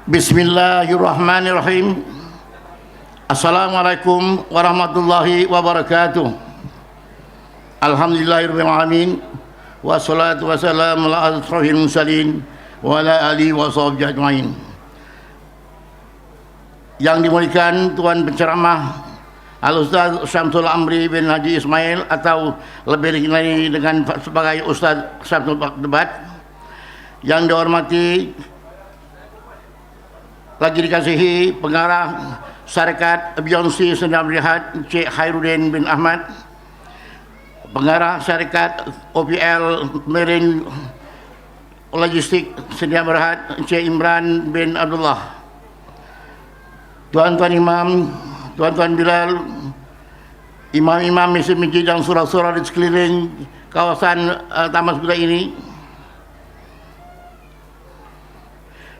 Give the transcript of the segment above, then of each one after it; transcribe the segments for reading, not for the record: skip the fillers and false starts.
Bismillahirrahmanirrahim. Assalamualaikum warahmatullahi wabarakatuh. Alhamdulillahirabbil alamin. Wassalatu wassalamu ala asyrafil mursalin wa ala alihi washabbihi ajmain. Yang dimuliakan Tuan Penceramah Al-Ustaz Syamsul Amri bin Haji Ismail, atau lebih dikenali dengan sebagai Ustaz Syamsul Debat. Yang dihormati lagi dikasihi pengarah Syarikat Beyonce Sdn Bhd Cik Khairuddin bin Ahmad, pengarah Syarikat OPL Marine Logistik Sdn Bhd Cik Imran bin Abdullah, tuan-tuan imam, tuan-tuan Bilal, imam-imam masjid dan surah-surah di sekeliling kawasan Taman Sebutan ini,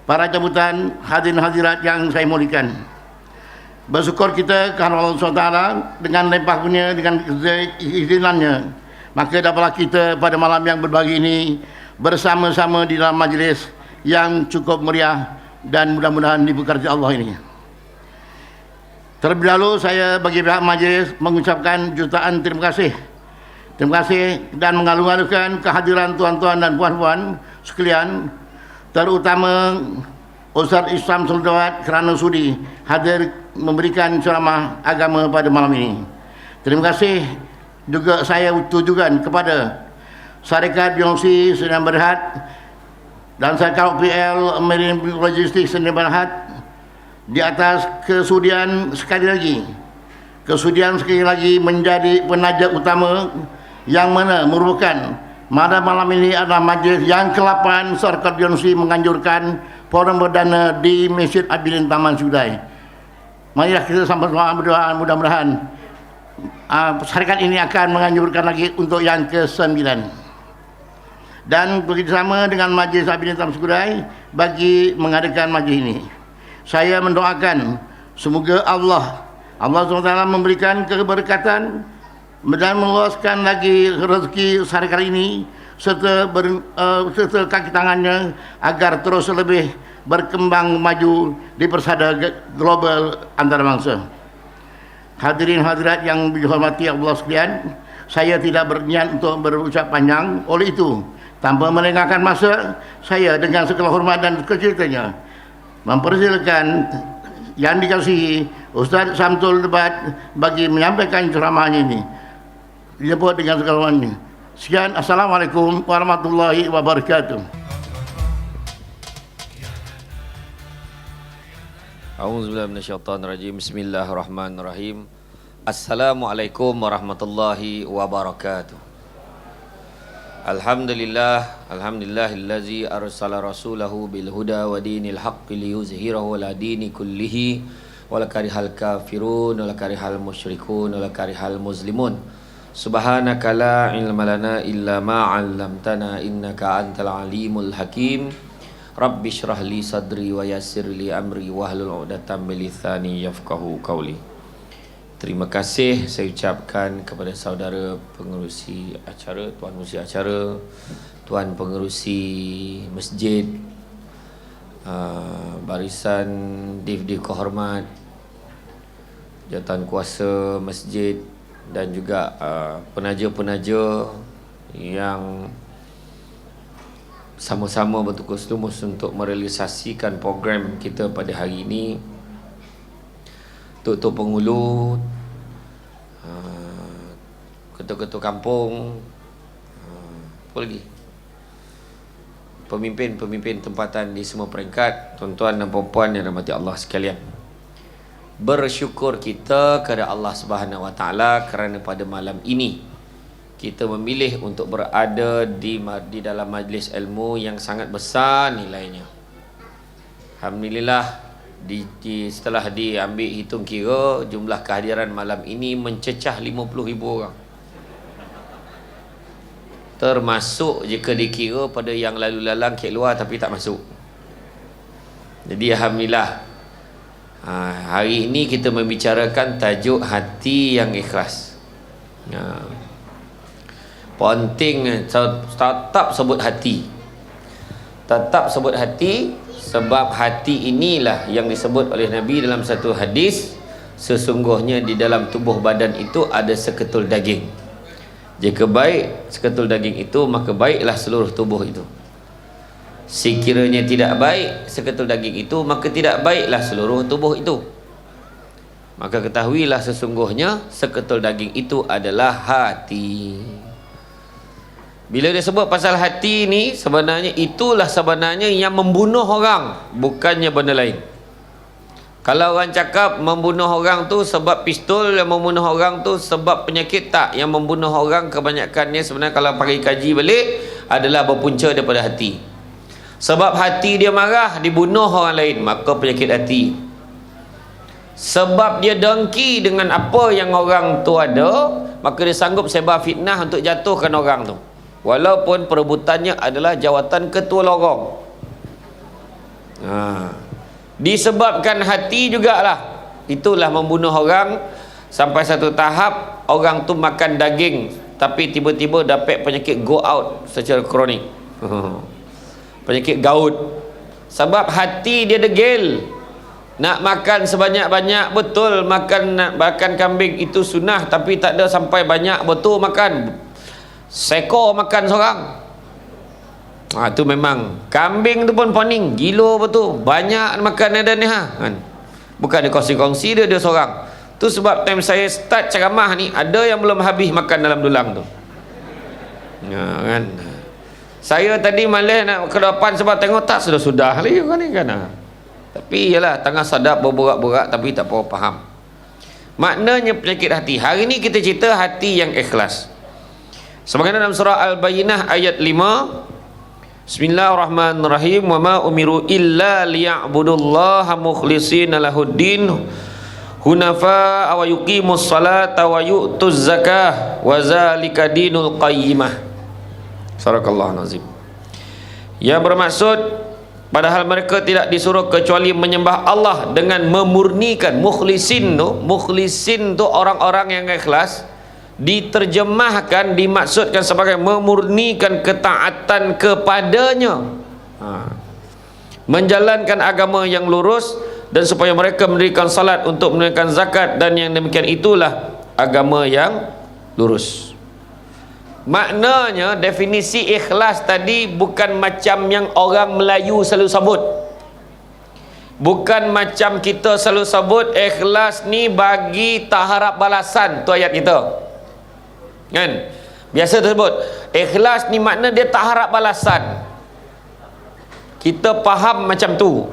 para jemputan, hadirin hadirat yang saya muliakan. Bersyukur kita kerana Allah SWT dengan limpahnya, dengan izinannya, maka dapatlah kita pada malam yang berbagi ini bersama-sama di dalam majlis yang cukup meriah dan mudah-mudahan diberkati Allah ini. Terlebih dahulu saya bagi pihak majlis mengucapkan jutaan terima kasih. Terima kasih dan mengalu-alukan kehadiran tuan-tuan dan puan-puan sekalian, terutama Ustaz Syamsul Debat kerana sudi hadir memberikan ceramah agama pada malam ini. Terima kasih juga saya tujukan kepada Syarikat Beyonce Sdn Bhd dan Syarikat OPL Marine Logistik Sdn Bhd di atas kesudian sekali lagi menjadi penaja utama, yang mana merupakan pada malam ini adalah majlis yang ke-8 Syarikat Beyonce menganjurkan forum perdana di Masjid Abilin Taman Sudai. Marilah kita sama-sama berdoa, mudah-mudahan syarikat ini akan menganjurkan lagi untuk yang ke-9. Dan bekerjasama dengan Majlis Abilin Taman Sudai bagi mengadakan majlis ini. Saya mendoakan semoga Allah SWT memberikan keberkatan dan meluaskan lagi rezeki syarikat ini serta kaki tangannya agar terus lebih berkembang maju di persada global antarabangsa. Hadirin hadirat yang dihormati Allah sekalian, saya tidak berniat untuk berucap panjang. Oleh itu, tanpa melengahkan masa, saya dengan segala hormat dan kecilnya mempersilakan yang dikasihi Ustaz Syamsul Debat bagi menyampaikan ceramahnya ini. Dijemput dengan segala hormatnya. Sekian, Assalamualaikum warahmatullahi wabarakatuh. A'udzubillahi minasyaitonirrajim. Bismillahirrahmanirrahim. Assalamualaikum warahmatullahi wabarakatuh. Alhamdulillahillazi arsala rasulahu bil huda wa dinil haqqi liyuzhirahu ala dini kullihi wa la karihal kafirun wa la karihal musyrikun wa la karihal muslimun. Subhanaka la ilma lana illa ma 'allamtana innaka antal alimul hakim. Rabbi shrah li sadri wa yassir li amri wahlul 'uqdatam min lisani yafqahu qawli. Terima kasih saya ucapkan kepada saudara pengerusi acara, tuan pengerusi acara, tuan pengerusi masjid, barisan div-div kehormat, jawatan kuasa masjid, dan juga penaja-penaja yang sama-sama bertukus lumus untuk merealisasikan program kita pada hari ini. Tok-tok penghulu, ketua-ketua kampung, apa lagi, pemimpin-pemimpin tempatan di semua peringkat, tuan-tuan dan puan-puan yang dirahmati Allah sekalian. Bersyukur kita kepada Allah Subhanahu Wa Taala kerana pada malam ini kita memilih untuk berada di dalam majlis ilmu yang sangat besar nilainya. Alhamdulillah, setelah diambil hitung kira, jumlah kehadiran malam ini mencecah 50,000 orang. Termasuk jika dikira pada yang lalu lalang ke luar tapi tak masuk. Jadi alhamdulillah, hari ini kita membicarakan tajuk hati yang ikhlas. Penting tetap sebut hati. Tetap sebut hati Sebab hati inilah yang disebut oleh Nabi dalam satu hadis, sesungguhnya di dalam tubuh badan itu ada seketul daging. Jika baik seketul daging itu, maka baiklah seluruh tubuh itu. Sekiranya tidak baik seketul daging itu, maka tidak baiklah seluruh tubuh itu. Maka ketahuilah sesungguhnya seketul daging itu adalah hati. Bila dia sebut pasal hati ni, sebenarnya itulah sebenarnya yang membunuh orang, bukannya benda lain. Kalau orang cakap membunuh orang tu sebab pistol, yang membunuh orang tu sebab penyakit, tak. Yang membunuh orang kebanyakannya sebenarnya kalau pergi kaji balik adalah berpunca daripada hati. Sebab hati dia marah, dibunuh orang lain, maka penyakit hati. Sebab dia dengki dengan apa yang orang tu ada, maka dia sanggup sebar fitnah untuk jatuhkan orang tu, walaupun perebutannya adalah jawatan ketua lorong. Disebabkan hati jugalah, itulah membunuh orang. Sampai satu tahap orang tu makan daging, tapi tiba-tiba dapat penyakit go out secara kronik. Penyakit gout. Sebab hati dia degil. Nak makan sebanyak-banyak, betul makan kambing itu sunnah, tapi tak ada sampai banyak betul makan. Sekor makan seorang. Tu memang kambing tu pun poning, gila betul, banyak makan ada ni kan. Bukan dia kongsi-kongsi, dia seorang. Tu sebab time saya start ceramah ni, ada yang belum habis makan dalam dulang tu. Kan. Saya tadi malah nak ke depan sebab tengok tak sudah-sudah lagi kan ni kan. Tapi yalah, tengah sadap berborak-borak tapi tak apa faham. Maknanya penyakit hati. Hari ni kita cerita hati yang ikhlas. Sebagaimana dalam surah Al-Bayyinah ayat 5, Bismillahirrahmanirrahim, wa ma umiru illa liya'budullaha mukhlishina lahuddin hunafa wa yuqimus salata wa yu'tuz zakah wa zalika dinul qayyimah. Sadaqallahul azim. Yang bermaksud, padahal mereka tidak disuruh kecuali menyembah Allah dengan memurnikan. Mukhlisin tu orang-orang yang ikhlas. Diterjemahkan, dimaksudkan sebagai memurnikan ketaatan kepadanya, menjalankan agama yang lurus, dan supaya mereka mendirikan salat untuk menunaikan zakat, dan yang demikian itulah agama yang lurus. Maknanya definisi ikhlas tadi bukan macam yang orang Melayu selalu sebut. Bukan macam kita selalu sebut ikhlas ni bagi tak harap balasan, tu ayat kita kan. Biasa tersebut ikhlas ni makna dia tak harap balasan. Kita faham macam tu.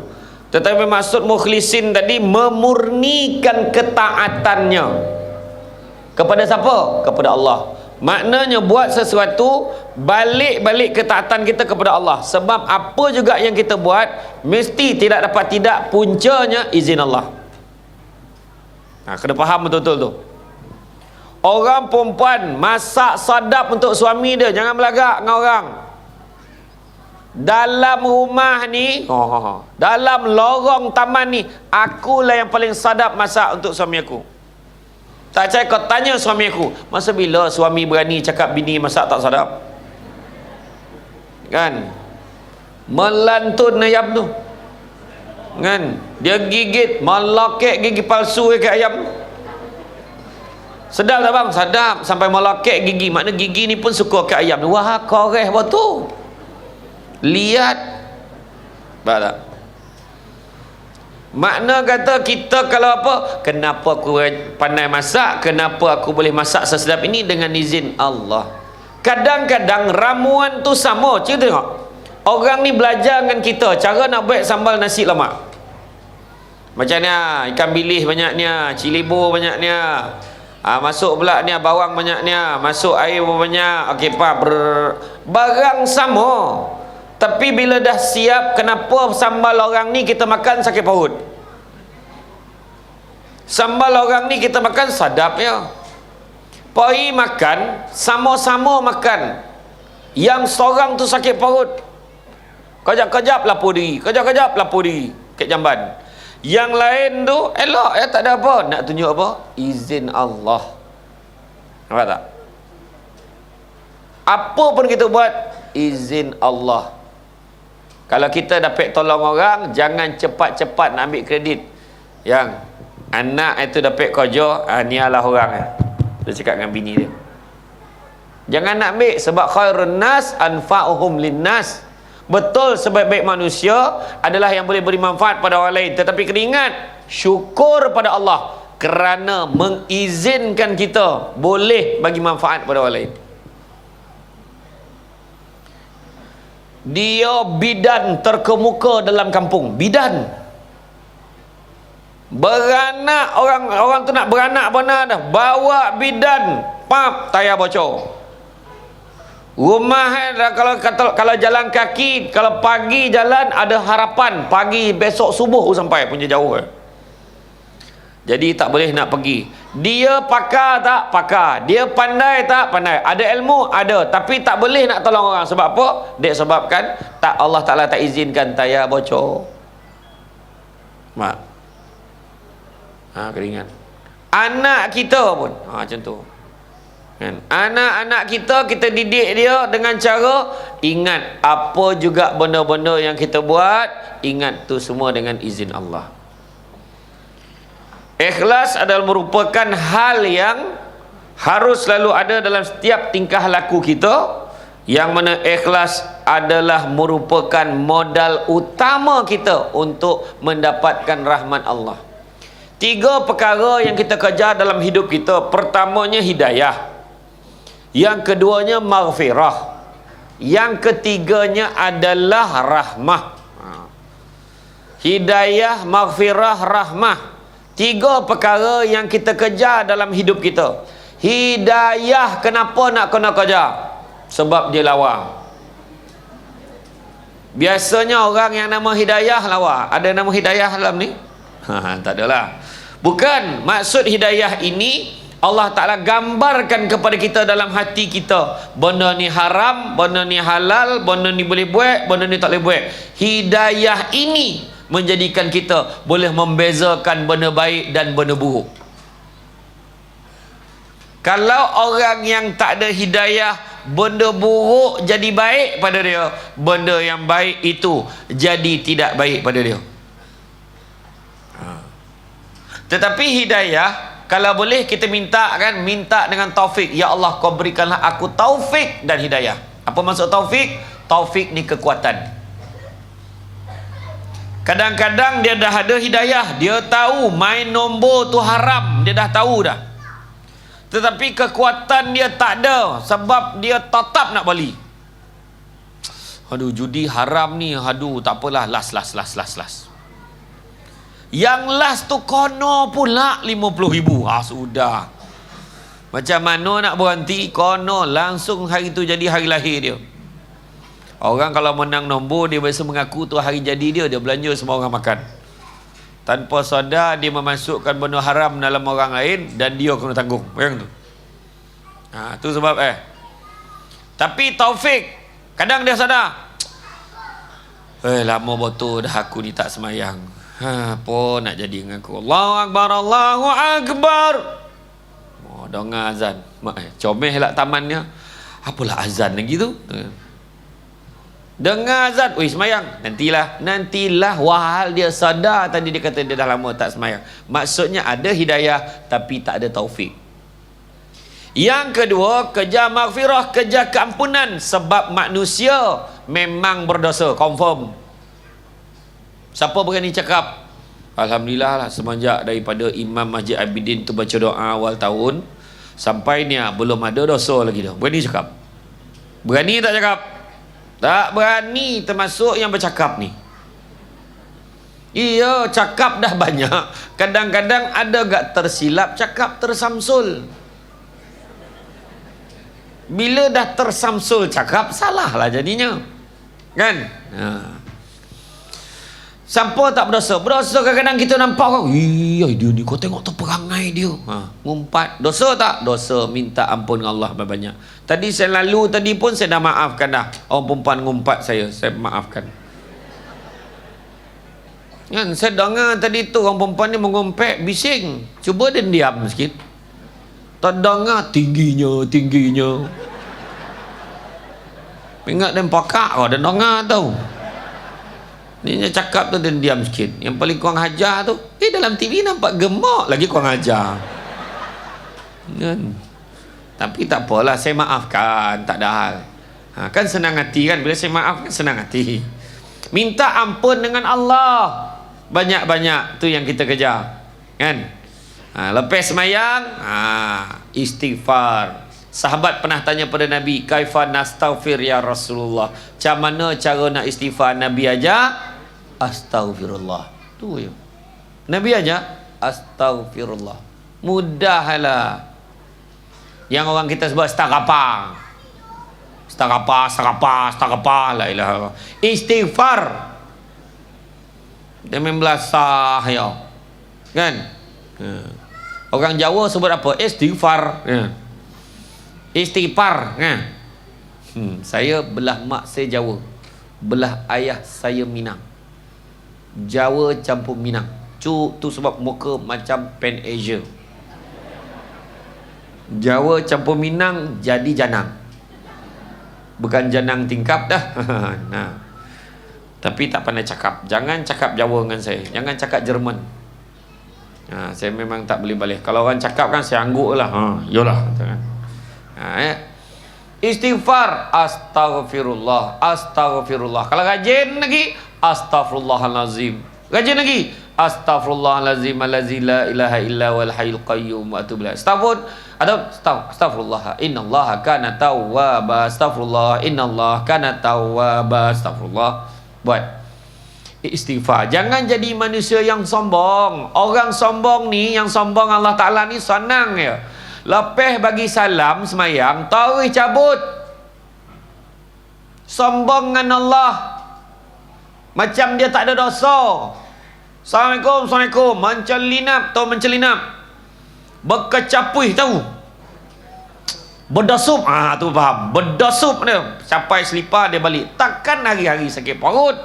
Tetapi maksud mukhlisin tadi memurnikan ketaatannya kepada siapa? Kepada Allah. Maknanya buat sesuatu, balik ketaatan kita kepada Allah. Sebab apa juga yang kita buat mesti tidak dapat tidak puncanya izin Allah. Kena faham betul-betul tu. Orang perempuan masak sadap untuk suami dia, jangan belagak dengan orang. Dalam rumah ni, dalam lorong taman ni, akulah yang paling sadap masak untuk suami aku. Tak percaya kau tanya suami aku, masa bila suami berani cakap bini masak tak sadap? Kan? Melantun ayam tu. Kan? Dia gigit, melokek gigi palsu ke ayam. Sedap tak bang? Sedap. Sampai melokek gigi. Makna gigi ni pun suka ke ayam. Wah, koreh betul. Lihat. Baik tak? Makna kata kita kalau apa? Kenapa aku pandai masak? Kenapa aku boleh masak sesedap ini? Dengan izin Allah. Kadang-kadang ramuan tu sama. Cuba tengok. Orang ni belajar dengan kita cara nak buat sambal nasi lemak. Macam ni, ikan bilis banyaknya, cili bor banyaknya. Masuk pula ni bawang banyaknya, masuk air banyak. Okey, barang sama. Tapi bila dah siap, kenapa sambal orang ni kita makan sakit perut? Sambal orang ni kita makan sadap ya. Pergi makan, sama-sama makan. Yang seorang tu sakit perut, kejap-kejap lapor diri, kejap-kejap lapor diri kat jamban. Yang lain tu elok ya, tak ada apa. Nak tunjuk apa? Izin Allah. Nampak tak? Apa pun kita buat, izin Allah. Kalau kita dapat tolong orang, jangan cepat-cepat nak ambil kredit. Yang anak itu dapat kerja, ni adalah orang. Dia cakap dengan bini dia. Jangan nak ambil, sebab khairun nas anfa'uhum linnas. Betul, sebaik-baik manusia adalah yang boleh beri manfaat pada orang lain. Tetapi kena ingat, syukur pada Allah kerana mengizinkan kita boleh bagi manfaat pada orang lain. Dia bidan terkemuka dalam kampung. Bidan beranak, orang tu nak beranak benar dah, bawa bidan, pap, tayar bocor. Rumah kalau jalan kaki, kalau pagi jalan ada harapan, pagi besok subuh sampai, punya jauh. Jadi tak boleh nak pergi. Dia pakar tak? Pakar. Dia pandai tak? Pandai. Ada ilmu? Ada. Tapi tak boleh nak tolong orang. Sebab apa? Dia sebabkan tak, Allah Ta'ala tak izinkan tayar bocor. Mak. Kena ingat. Anak kita pun macam tu kan? Anak-anak kita didik dia dengan cara ingat apa juga benda-benda yang kita buat, ingat tu semua dengan izin Allah. Ikhlas adalah merupakan hal yang harus selalu ada dalam setiap tingkah laku kita, yang mana ikhlas adalah merupakan modal utama kita untuk mendapatkan rahmat Allah. 3 perkara yang kita kejar dalam hidup kita. Pertamanya hidayah, yang keduanya maghfirah, yang ketiganya adalah rahmah. Hidayah, maghfirah, rahmah, 3 perkara yang kita kejar dalam hidup kita. Hidayah kenapa nak kena kejar? Sebab dia lawa. Biasanya orang yang nama hidayah lawa. Ada nama hidayah dalam ni? Tak adalah. Bukan. Maksud hidayah ini Allah Ta'ala gambarkan kepada kita dalam hati kita, benda ni haram, benda ni halal, benda ni boleh buat, benda ni tak boleh buat. Hidayah ini menjadikan kita boleh membezakan benda baik dan benda buruk. Kalau orang yang tak ada hidayah, benda buruk jadi baik pada dia, benda yang baik itu jadi tidak baik pada dia. Tetapi hidayah, kalau boleh kita minta kan, minta dengan taufik. Ya Allah, kau berikanlah aku taufik dan hidayah. Apa maksud taufik? Taufik ni kekuatan. Kadang-kadang dia dah ada hidayah, dia tahu main nombor tu haram, dia dah tahu dah. Tetapi kekuatan dia tak ada, sebab dia tetap nak beli. Aduh, judi haram ni, aduh tak apalah, las. Yang last tu kono pula 50,000. Sudah. Macam mana nak berhenti? Kono langsung hari tu jadi hari lahir dia. Orang kalau menang nombor, dia biasa mengaku tu hari jadi dia belanja semua orang makan. Tanpa sadar dia memasukkan benda haram dalam orang lain dan dia kena tanggung. Yang tu. Tu sebab Tapi taufik, kadang dia sadar. Lama betul dah aku ni tak semayang. Apa nak jadi dengan aku? Allahu Akbar, Allahu Akbar. Dengar azan. Comel lah tamannya. Apalah azan lagi tu? Dengar azan, semayang. Nantilah wahal dia sadar. Tadi dia kata dia dah lama tak semayang. Maksudnya ada hidayah tapi tak ada taufik. Yang kedua, kejar maghfirah, kejar keampunan. Sebab manusia memang berdosa, confirm. Siapa berani cakap Alhamdulillah lah, semenjak daripada Imam Masjid Abidin tu baca doa awal tahun sampai ni belum ada dosa lagi dah. Berani cakap? Berani tak cakap? Tak berani, termasuk yang bercakap ni. Iya, cakap dah banyak, kadang-kadang ada gak tersilap cakap, tersamsul. Bila dah tersamsul cakap, salah lah jadinya, kan? Siapa tak berdosa? Berdosa kadang-kadang kita nampak kau, dia ni kau tengok tu perangai dia. Ngumpat. Dosa tak? Dosa. Minta ampun dengan Allah banyak. Tadi saya lalu tadi pun saya dah maafkan dah. Orang perempuan ngumpat saya maafkan. Kan saya dengar tadi tu orang perempuan ni mengumpet bising. Cuba dia diam sikit. Tak dengar tingginya. Ingat dia pakak kau, dia dengar tau. Dia cakap tu dia diam sikit. Yang paling kurang hajar tu, dalam TV nampak gemuk lagi kurang hajar. Kan? Tapi tak apalah, saya maafkan, tak ada hal. Kan senang hati kan, bila saya maaf kan senang hati. Minta ampun dengan Allah. Banyak-banyak tu yang kita kejar. Kan? Lepas semayang, istighfar. Sahabat pernah tanya pada Nabi, kaifa nastaghfir ya Rasulullah? Macam mana cara nak istighfar? Nabi aja astaghfirullah. Tu je. Nabi aja astaghfirullah. Mudahlah. Yang orang kita sebut astaghfar. Astaghfar, la ilaha illallah. Istighfar. Dia membelasah ya. Kan? Orang Jawa sebut apa? Istighfar. Istighfar. Saya belah mak saya Jawa, belah ayah saya Minang. Jawa campur Minang. Tu sebab muka macam Pan Asia. Jawa campur Minang jadi janang. Bukan janang tingkap dah. Nah. Tapi tak pandai cakap. Jangan cakap Jawa dengan saya. Jangan cakap Jerman. Saya memang tak boleh balik. Kalau orang cakap kan saya angguk lah. Yolah. Istighfar, astaghfirullah. Kalau rajin lagi, astaghfirullahalazim. Rajin lagi, astaghfirullahalazim allazi la ilaha illa wal hayyul qayyum wa atubu ilaih. Astaghfirullah, innallaha kana tawwaba. Astaghfirullah, innallaha kana tawwaba. Astaghfirullah. Buat istighfar. Jangan jadi manusia yang sombong. Orang sombong ni, yang sombong Allah Ta'ala ni senang ya. Lepas bagi salam semayang, tarik cabut. Sombong dengan Allah. Macam dia tak ada dosa. Assalamualaikum. Mencelinap. Tahu mencelinap? Berkecapuih tahu. Berdasup. Tu faham. Berdasup dia. Sampai selipar dia balik. Takkan hari-hari sakit perut.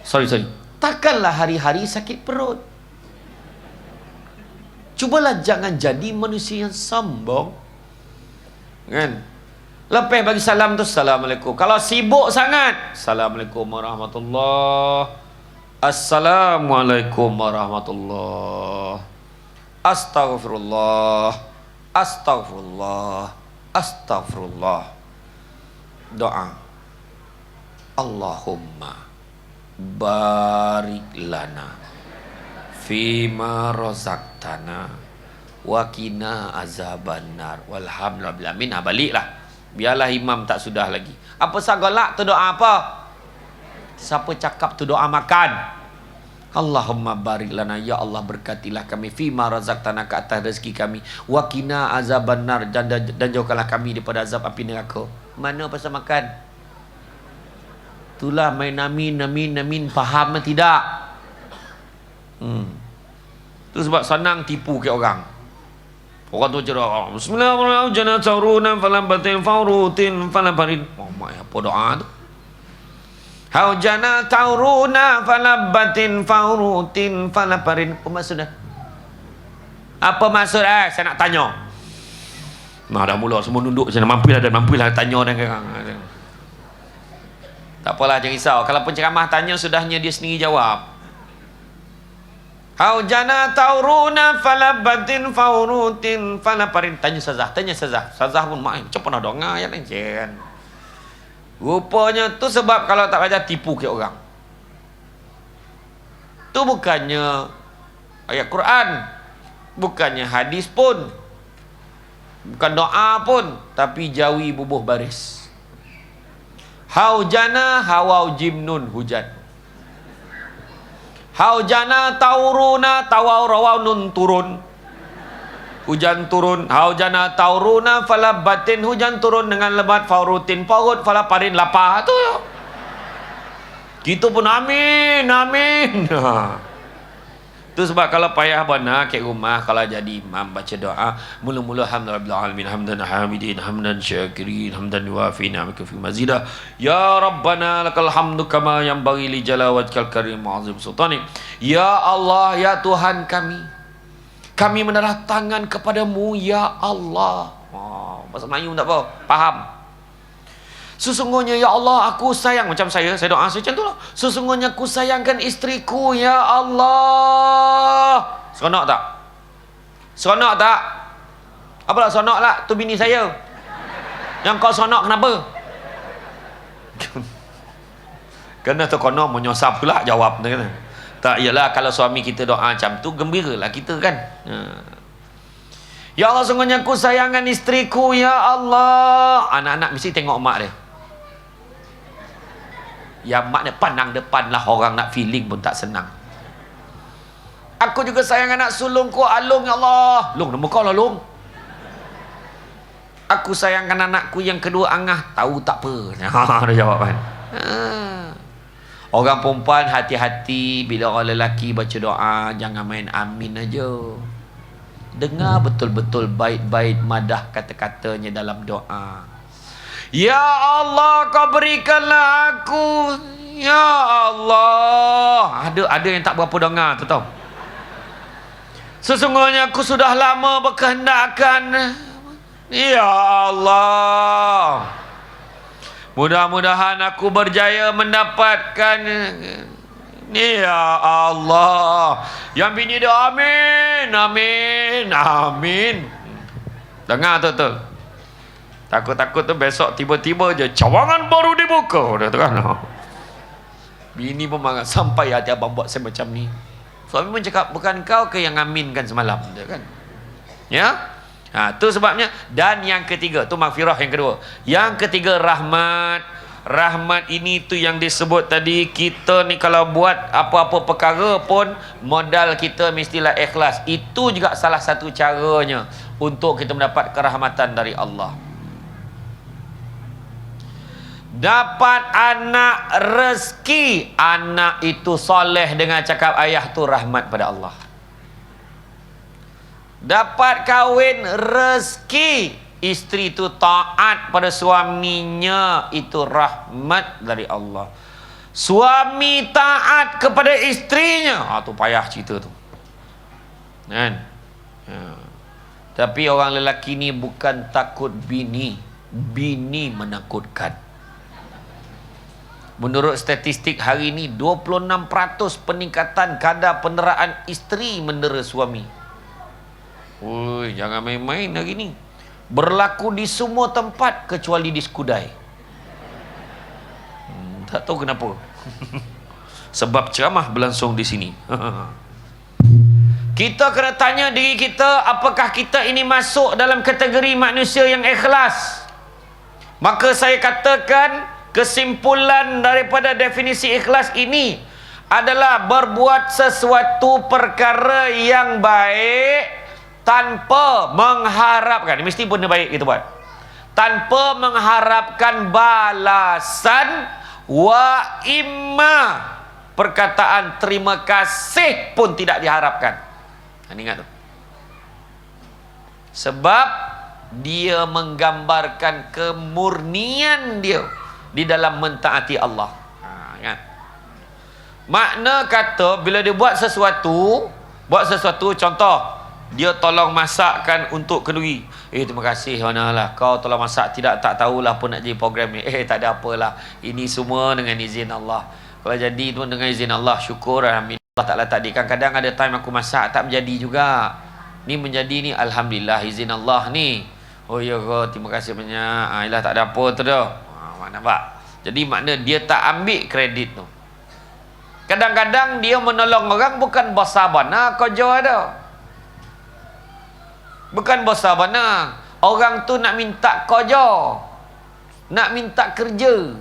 Sorry. Takkanlah hari-hari sakit perut. Cubalah jangan jadi manusia yang sombong. Kan? Lepas bagi salam tu, Assalamualaikum. Kalau sibuk sangat, Assalamualaikum warahmatullahi. Assalamualaikum warahmatullahi. Astaghfirullah. Doa. Allahumma barik lana fima razaqtana wa qina azabannar walhamdulillah. Amin. Baliklah. Biarlah imam tak sudah lagi. Apa sagalak tu doa apa? Siapa cakap tu doa makan? Allahumma barik lana, ya Allah berkatilah kami fima razaqtana, ke atas rezeki kami, wa qina azabannar, dan jauhkanlah kami daripada azab api neraka. Mana pasal makan? Itulah main amin, faham tidak? Tu sebab senang tipu ke orang. Orang tu cerita, bismillahirrahmanirrahim, jana tauruna falam batin faurutin falam barin. Apa doa tu? Haujana tauruna falam batin faurutin falam barin. Apa maksudnya? Apa maksud? Saya nak tanya. Dah mula semua nunduk. Saya mampulah tanya dengan orang. Tak apalah, jangan risau. Kalau penceramah tanya, sudahnya dia sendiri jawab. Haujana tauruna falabatin faurutin falaparin. Tanya Sazah. Sazah pun macam pernah dengar ayat ni kan. Rupanya tu sebab kalau tak baca tipu ke orang. Tu bukannya ayat Quran, bukannya hadis pun, bukan doa pun, tapi jawi bubuh baris. Haujana hawau jimnun, hujan. Haujana tauruna tawau rawau nun, turun. Hujan turun. Haujana tauruna falabatin, hujan turun dengan lebat, faurutin paut, falaparin lapar. Tu ya. Kita pun amin. Tu sebab kalau payah benar kat rumah, kalau jadi imam baca doa, mula-mula alhamdulillah alamin, hamdan hamidin, hamdan syakirin, hamdan yuafi ni'amaka fi mazidah. Ya Rabbana lakal hamdu kama yanbaghi li jalalatikal karim azim sultani. Ya Allah, ya Tuhan kami mendarah tangan kepadamu ya Allah. Bahasa Melayu tak apa, faham? Sesungguhnya ya Allah aku sayang, macam saya doa macam tu lah. Sesungguhnya aku sayangkan isteriku ya Allah. Seronok tak? Seronok tak? Apalah seronok lah, tu bini saya. Yang kau seronok kenapa? Kena tu kono menyosap pula jawab dia kata. Tak, ialah kalau suami kita doa macam tu gembiralah kita kan. Ya Allah sungguhnya aku sayangkan isteriku ya Allah. Anak-anak mesti tengok mak dia. Ya mak dia pandang depan lah, orang nak feeling pun tak senang. Aku juga sayang anak sulungku Alung ya Allah. Long nama kau lah Long. Aku sayangkan anakku yang kedua Angah. Tahu tak apa. Dia jawab kan. Orang perempuan hati-hati bila orang lelaki baca doa, jangan main amin aja. Dengar betul-betul bait-bait madah kata-katanya dalam doa. Ya Allah kau berikanlah aku. Ya Allah. Ada yang tak berapa dengar tu tahu. Sesungguhnya aku sudah lama berkehendakkan. Ya Allah. Mudah-mudahan aku berjaya mendapatkan. Ya Allah. Yang bini dia amin, amin, amin. Dengar tu. Takut-takut tu besok tiba-tiba je cawangan baru dibuka. Dah tu kan. Bini pun marah. Sampai hati abang buat saya macam ni. Suami pun cakap, bukan kau ke yang aminkan semalam? Dia kan. Ya? Tu sebabnya. Dan yang ketiga, tu maghfirah yang kedua. Yang ketiga rahmat. Rahmat ini tu yang disebut tadi. Kita ni kalau buat apa-apa perkara pun modal kita mestilah ikhlas. Itu juga salah satu caranya untuk kita mendapat kerahmatan dari Allah. Dapat anak rezeki. Anak itu soleh dengan cakap ayah tu rahmat pada Allah. Dapat kahwin rezeki, isteri itu taat pada suaminya, itu rahmat dari Allah. Suami taat kepada isterinya, tu payah cerita tu kan. Tapi orang lelaki ni bukan takut bini, bini menakutkan. Menurut statistik hari ni 26% peningkatan kadar penderaan isteri mendera suami. Oi, jangan main-main hari ni. Berlaku di semua tempat kecuali di Skudai. Tak tahu kenapa. Sebab ceramah berlangsung di sini. Kita kena tanya diri kita, apakah kita ini masuk dalam kategori manusia yang ikhlas? Maka saya katakan, kesimpulan daripada definisi ikhlas ini adalah berbuat sesuatu perkara yang baik tanpa mengharapkan, mesti benda baik kita buat, tanpa mengharapkan balasan, wa imma perkataan terima kasih pun tidak diharapkan. Ingat tu. Sebab dia menggambarkan kemurnian dia di dalam mentaati Allah. Ingat. Makna kata bila dia buat sesuatu, contoh dia tolong masakkan untuk kenduri. Terima kasih manalah kau tolong masak, tak tahulah pun nak jadi program ni. Tak ada apalah. Ini semua dengan izin Allah. Kalau jadi tu dengan izin Allah, syukur alhamdulillah. Taklah tadi kan kadang ada time aku masak tak menjadi juga. Ni menjadi ni alhamdulillah izin Allah ni. Oh ya ke, terima kasih banyak. Yalah tak ada apa tu dah. Nampak? Jadi makna dia tak ambil kredit tu. Kadang-kadang dia menolong orang bukan bos sabana kerja ada. Bukan bos sabana. Orang tu nak minta kerja, nak minta kerja.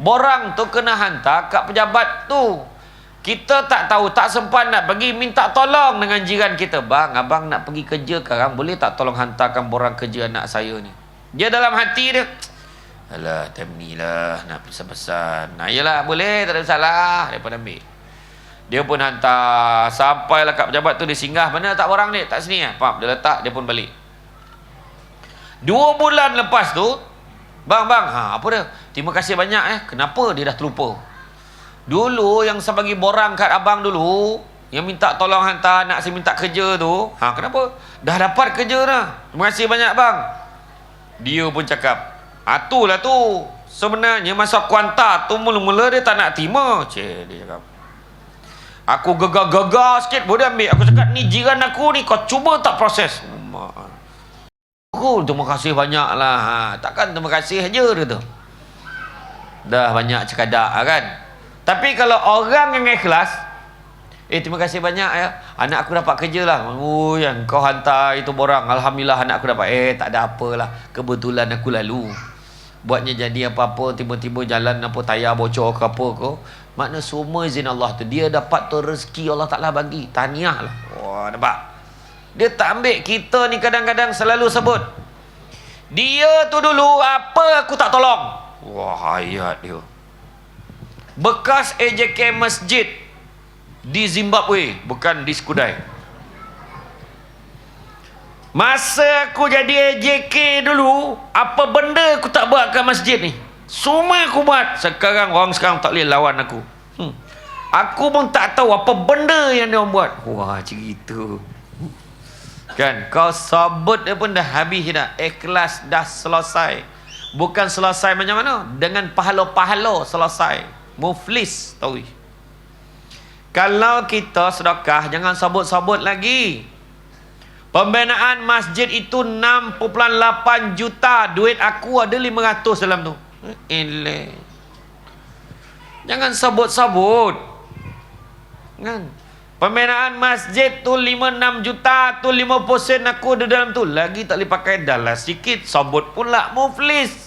Borang tu kena hantar kat pejabat tu. Kita tak tahu, tak sempat nak pergi minta tolong dengan jiran kita. Bang, abang nak pergi kerja sekarang, boleh tak tolong hantarkan borang kerja anak saya ni? Dia dalam hati dia, alah, time ni lah nak pesan-pesan. Yalah, boleh, tak ada masalah. Dia pun ambil. Dia pun hantar. Sampailah kat pejabat tu, dia singgah. Mana tak borang ni? Tak sini lah. Pap, dia letak, dia pun balik. 2 bulan lepas tu, bang, apa dia? Terima kasih banyak Kenapa dia dah terlupa? Dulu yang saya bagi borang kat abang dulu, yang minta tolong hantar anak saya minta kerja tu, kenapa? Dah dapat kerja dah. Terima kasih banyak bang. Dia pun cakap, Itulah tu. Sebenarnya masa aku hantar tu mula-mula dia tak nak terima. Dia cakap. Aku gegar-gegar sikit boleh ambil. Aku cakap ni jiran aku ni, kau cuba tak proses. Terima kasih banyak lah. Takkan terima kasih aja dia tu. Dah banyak cekadak kan. Tapi kalau orang yang ikhlas, terima kasih banyak ya. Anak aku dapat kerja lah. Oh yang kau hantar itu borang. Alhamdulillah anak aku dapat. Tak ada apalah. Kebetulan aku lalu. Buatnya jadi apa-apa, tiba-tiba jalan apa tayar bocor ke apa ke. Makna semua izin Allah tu. Dia dapat tu rezeki Allah Ta'ala bagi. Tahniah lah. Wah nampak. Dia tak ambil. Kita ni kadang-kadang selalu sebut. Dia tu dulu apa aku tak tolong. Wah ayat dia. Bekas AJK masjid di Zimbabwe, bukan di Skudai. Masa aku jadi AJK dulu, apa benda aku tak buat kat masjid ni? Semua aku buat. Sekarang orang sekarang tak boleh lawan aku. Aku pun tak tahu apa benda yang dia buat. Wah cerita. Kan kau sabut dia pun dah habis dah. Ikhlas dah selesai. Bukan selesai macam mana? Dengan pahala-pahala selesai. Muflis tahu. Kalau kita sedekah jangan sabut-sabut lagi. Pembinaan masjid itu 6.8 juta. Duit aku ada 500 dalam tu. Jangan sabut-sabut. Kan? Pembinaan masjid tu 5-6 juta. Tu 5% aku ada dalam tu. Lagi tak boleh pakai dalam sikit. Sabut pula muflis.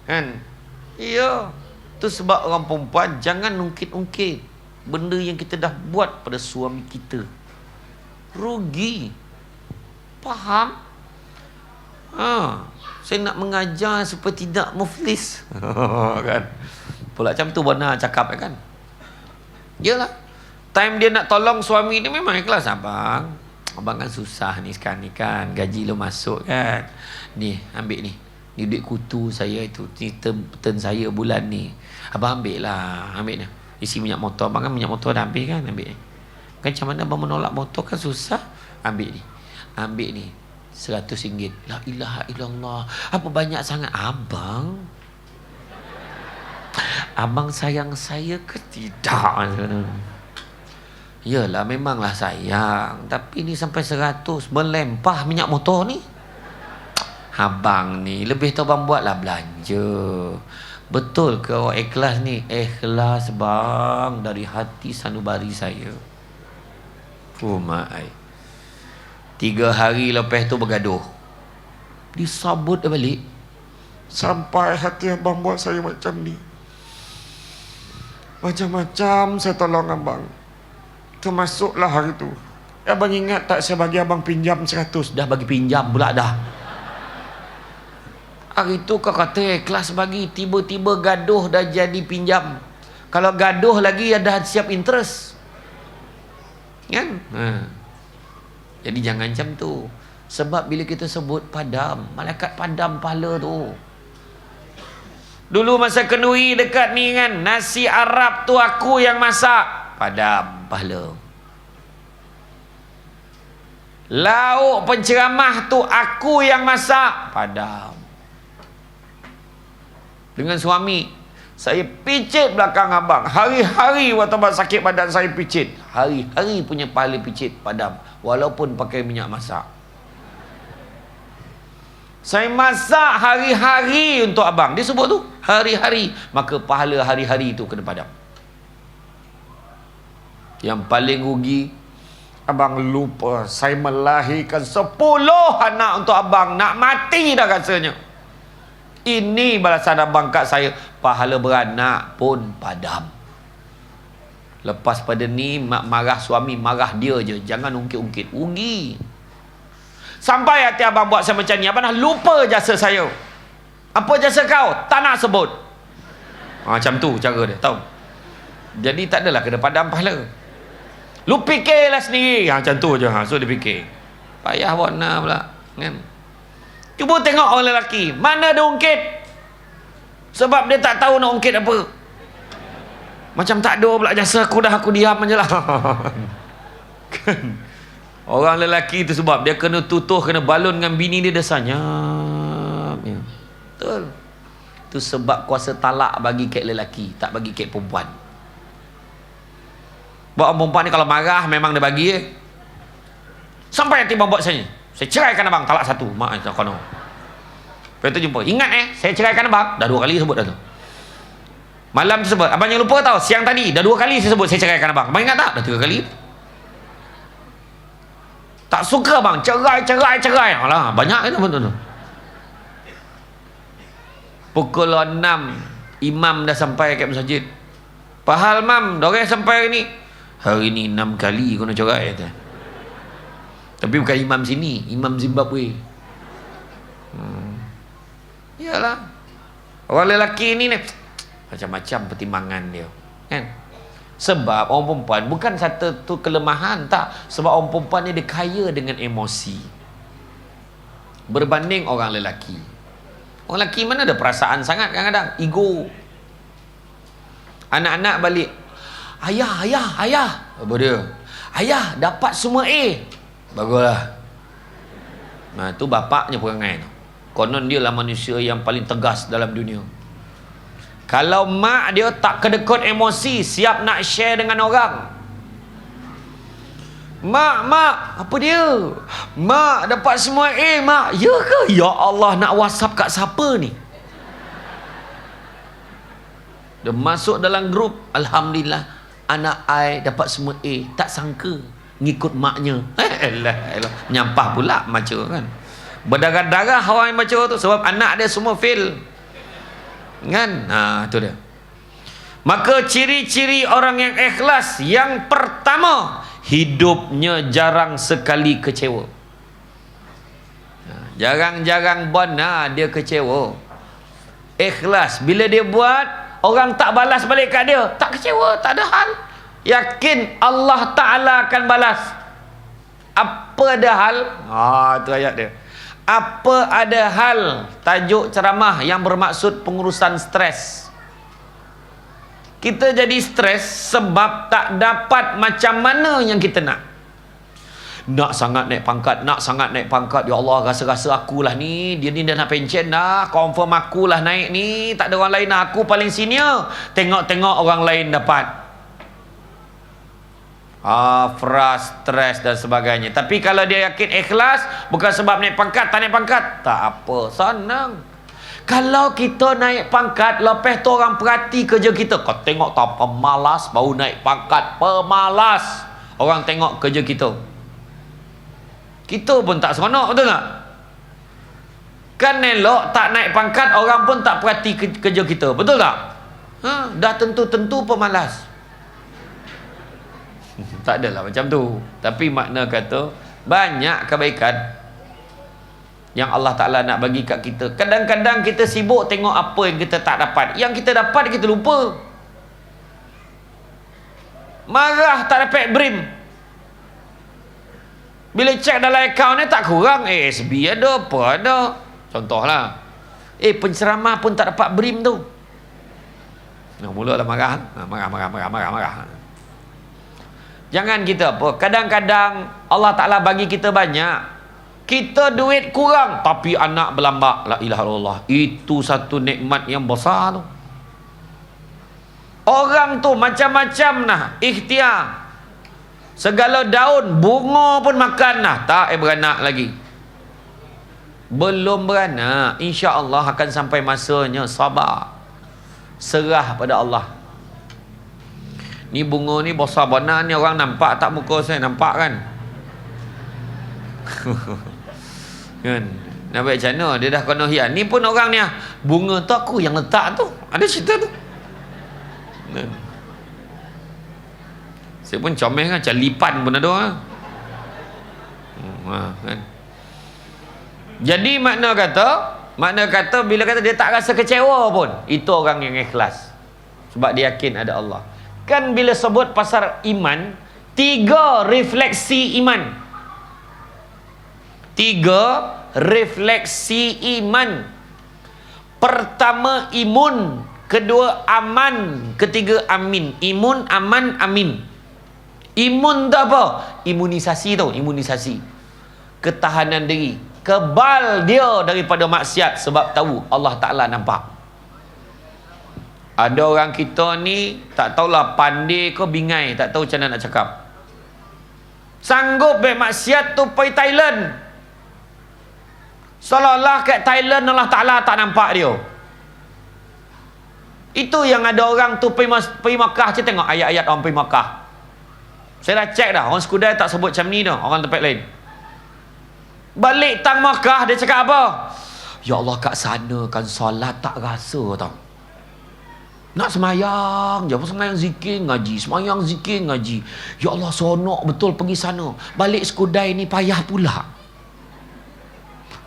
Kan? Iya. Tu sebab orang perempuan jangan ungkit-ungkit benda yang kita dah buat pada suami kita. Rugi. Faham? Saya nak mengajar supaya tidak muflis. Kan? Pula macam tu benar cakap kan? Yalah. Time dia nak tolong suami ni memang ikhlas. Abang kan susah ni sekarang ni kan. Gaji lo masuk kan. Ni ambil ni. Ni duit kutu saya itu. Ni turn saya bulan ni. Abang ambil lah. Ambil ni. Isi minyak motor. Abang kan minyak motor dah ambil kan. Ambil ni. Kan macam mana abang menolak motor kan susah. Ambil ni. Ambil ni. RM100. La ilaha illallah. Apa banyak sangat. Abang sayang saya ke tidak? Yalah memanglah sayang. Tapi ni sampai 100. Melempah minyak motor ni. Abang ni lebih tu abang buatlah belanja. Betul ke awak ikhlas ni? Ikhlas bang. Dari hati sanubari saya. Mai 3 hari lepas tu bergaduh. Disabut dia balik. Sampai hati abang buat saya macam ni. Macam-macam saya tolong abang. Termasuklah hari tu. Abang ingat tak saya bagi abang pinjam 100? Dah bagi pinjam pula dah. Hari tu kau kata ikhlas bagi. Tiba-tiba gaduh dah jadi pinjam. Kalau gaduh lagi dah siap interest. Kan? Jadi jangan macam tu. Sebab bila kita sebut padam, malaikat padam pahala tu. Dulu masa kenduri dekat ni kan, nasi Arab tu aku yang masak. Padam pahala. Lauk penceramah tu aku yang masak. Padam. Dengan suami, saya picit belakang abang. Hari-hari waktu abang sakit badan saya picit. Hari-hari punya pahala picit padam. Walaupun pakai minyak masak. Saya masak hari-hari untuk abang. Dia sebut tu hari-hari. Maka pahala hari-hari itu kena padam. Yang paling rugi, abang lupa saya melahirkan 10 anak untuk abang. Nak mati dah rasanya. Ini balasan abang kat saya. Pahala beranak pun padam. Lepas pada ni mak marah suami, marah dia je. Jangan ungkit-ungkit. Rugi. Sampai hati abang buat saya macam ni. Abang dah lupa jasa saya. Apa jasa kau? Tak nak sebut. Macam tu cara dia. Tahu? Jadi tak adalah kena padam pahala. Lu fikirlah sendiri. Macam tu je. So dia fikir. Payah buat nak pula. Kan? Cuba tengok orang lelaki. Mana dia ungkit? Sebab dia tak tahu nak ungkit apa. Macam tak ada pula jasa aku dah. Aku diam je lah. Kan? Orang lelaki tu sebab dia kena tutuh, kena balon dengan bini dia, dah senyap ya. Betul. Tu sebab kuasa talak bagi kat lelaki, tak bagi kat perempuan. Buat orang perempuan ni kalau marah memang dia bagi sampai nanti buat saya ceraikan abang, talak satu. Mak tak kono. Lepas tu jumpa, ingat saya ceraikan abang, dah 2 kali sebut dah tu. Malam tu sebut, abang jangan lupa tau, siang tadi dah 2 kali saya sebut saya ceraikan abang. Abang ingat tak? Dah 3 kali. Tak suka bang, cerai. Alah, banyak itu betul tu. Pukul 6 imam dah sampai kat masjid. Pahal mam, dorang sampai ni. Hari ni 6 kali kena cerai kata. Tapi bukan imam sini, imam Zimbabwe. Iyalah. Orang lelaki ni macam-macam pertimbangan dia, kan? Sebab orang perempuan bukan satu kelemahan, tak. Sebab orang perempuan ni dia kaya dengan emosi berbanding orang lelaki. Orang lelaki mana ada perasaan sangat, kadang-kadang ego. Anak-anak balik, ayah apa dia? Ayah dapat semua A. Baguslah. Nah, tu bapaknya perangai tu. Konon dia lah manusia yang paling tegas dalam dunia. Kalau mak dia tak kedekut emosi, siap nak share dengan orang. Mak, apa dia? Mak dapat semua A, mak. Ya ke? Ya Allah, nak WhatsApp kat siapa ni? Dia masuk dalam grup, alhamdulillah, anak I dapat semua A. Tak sangka ngikut maknya. Elah, nyampah pula baca kan. Berdarah-darah orang yang baca tu sebab anak dia semua fail. Kan? Itu dia. Maka ciri-ciri orang yang ikhlas, yang pertama, hidupnya jarang sekali kecewa. Jarang-jarang dia kecewa. Ikhlas, bila dia buat, orang tak balas balik kat dia, tak kecewa, tak ada hal. Yakin Allah Ta'ala akan balas. Apa ada hal? Itu ayat dia. Apa ada hal, tajuk ceramah yang bermaksud pengurusan stres. Kita jadi stres sebab tak dapat macam mana yang kita nak. Nak sangat naik pangkat. Ya Allah, rasa-rasa akulah ni, dia ni dah nak pencen dah, confirm akulah naik ni, tak ada orang lain dah, aku paling senior. Tengok-tengok orang lain dapat. Stres dan sebagainya. Tapi kalau dia yakin ikhlas, bukan sebab naik pangkat, tak naik pangkat, tak apa, senang. Kalau kita naik pangkat, lepas tu orang perhati kerja kita, kau tengok tak pemalas, baru naik pangkat, pemalas. Orang tengok kerja kita, kita pun tak seronok, betul tak? Kan elok tak naik pangkat, orang pun tak perhati kerja kita, betul tak? Dah tentu-tentu pemalas. Tak adalah macam tu. Tapi makna kata banyak kebaikan yang Allah Ta'ala nak bagi kat kita. Kadang-kadang kita sibuk tengok apa yang kita tak dapat. Yang kita dapat kita lupa. Marah tak dapat BRIM, bila cek dalam akaun ni tak kurang, SB ada, apa ada. Contohlah, penceramah pun tak dapat BRIM tu. Mulalah marah. Marah. Jangan kita apa, kadang-kadang Allah Ta'ala bagi kita banyak, kita duit kurang, tapi anak berlambak. La ilaha illallah. Itu satu nikmat yang besar tu. Orang tu macam-macam nah, ikhtiar. Segala daun, bunga pun makan nah, tak beranak lagi. Belum beranak, insya-Allah akan sampai masanya, sabar. Serah pada Allah. Ni bunga ni besar benar ni, orang nampak tak muka saya? Nampak kan? Kan? Nak buat macam mana? Dia dah kena hian. Ni pun orang ni bunga tu aku yang letak tu. Ada cerita tu. Kan? Saya pun comel kan, macam lipan pun ada kan? Jadi makna kata bila kata dia tak rasa kecewa pun, itu orang yang ikhlas. Sebab dia yakin ada Allah. Kan bila sebut pasal iman, 3 refleksi iman. 3 refleksi iman. Pertama imun, kedua aman, ketiga amin. Imun, aman, amin. Imun tu apa? Imunisasi tu, imunisasi. Ketahanan diri. Kebal dia daripada maksiat sebab tahu Allah Ta'ala nampak. Ada orang kita ni tak tahulah pandai ke bingai, tak tahu macam mana nak cakap. Sanggup baik maksiat tu pergi Thailand. Seolah-olah kat Thailand Allah Ta'ala tak nampak dia. Itu yang ada orang tu pergi Makkah. Cik tengok ayat-ayat orang pergi Makkah. Saya dah cek dah. Orang Skudai tak sebut macam ni dah. Orang tempat lain. Balik tang Makkah, dia cakap apa? Ya Allah, kat sana kan solat tak rasa tau. Nak semayang je. Semayang zikir ngaji. Semayang zikir ngaji. Ya Allah, seronok betul pergi sana. Balik Skudai ni payah pula.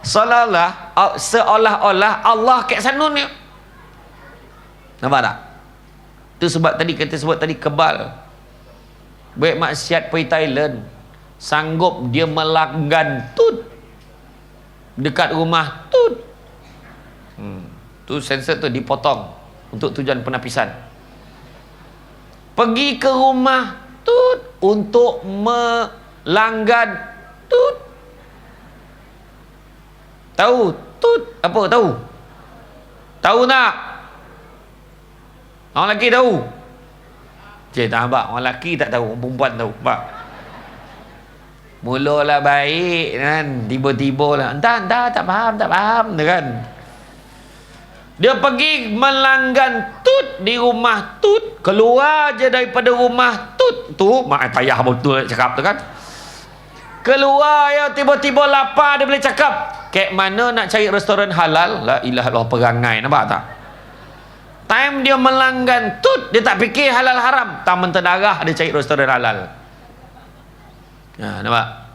Seolah-olah Allah kat sana ni. Nampak tak? Itu sebab tadi kita sebut tadi kebal. Baik maksiat pergi Thailand, sanggup dia melanggan tut dekat rumah tut. Tu sensor tu dipotong untuk tujuan penapisan. Pergi ke rumah tut untuk melanggan tut. Tahu tut apa tahu? Tahu tak? Orang lelaki tahu. Cik tak nampak. Orang lelaki tak tahu. Orang perempuan tahu. Nampak? Mulalah baik kan. Tiba-tiba lah. Entah tak faham kan. Dia pergi melanggan tut di rumah tut. Keluar je daripada rumah tut. Tu mak payah betul nak cakap tu kan. Keluar ya tiba-tiba lapar dia boleh cakap. Kek mana nak cari restoran halal? La ilaha illallah perangai. Nampak tak? Time dia melanggan tut, dia tak fikir halal haram. Taman terdarah dia cari restoran halal. Ya, nampak?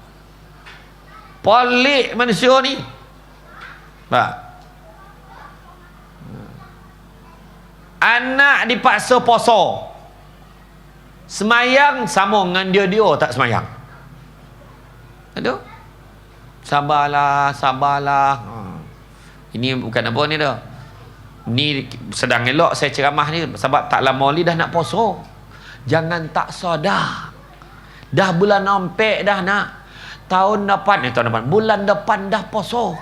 Pelik manusia ni. Nampak? Anak dipaksa poso. Semayang sama dengan dia tak semayang. Aduh. Sabarlah. Ini bukan apa ni dah. Ni sedang elok saya ceramah ni sebab tak lama ni dah nak poso. Jangan tak sadar. Dah bulan Ompek dah nak. Tahun depan bulan depan dah poso.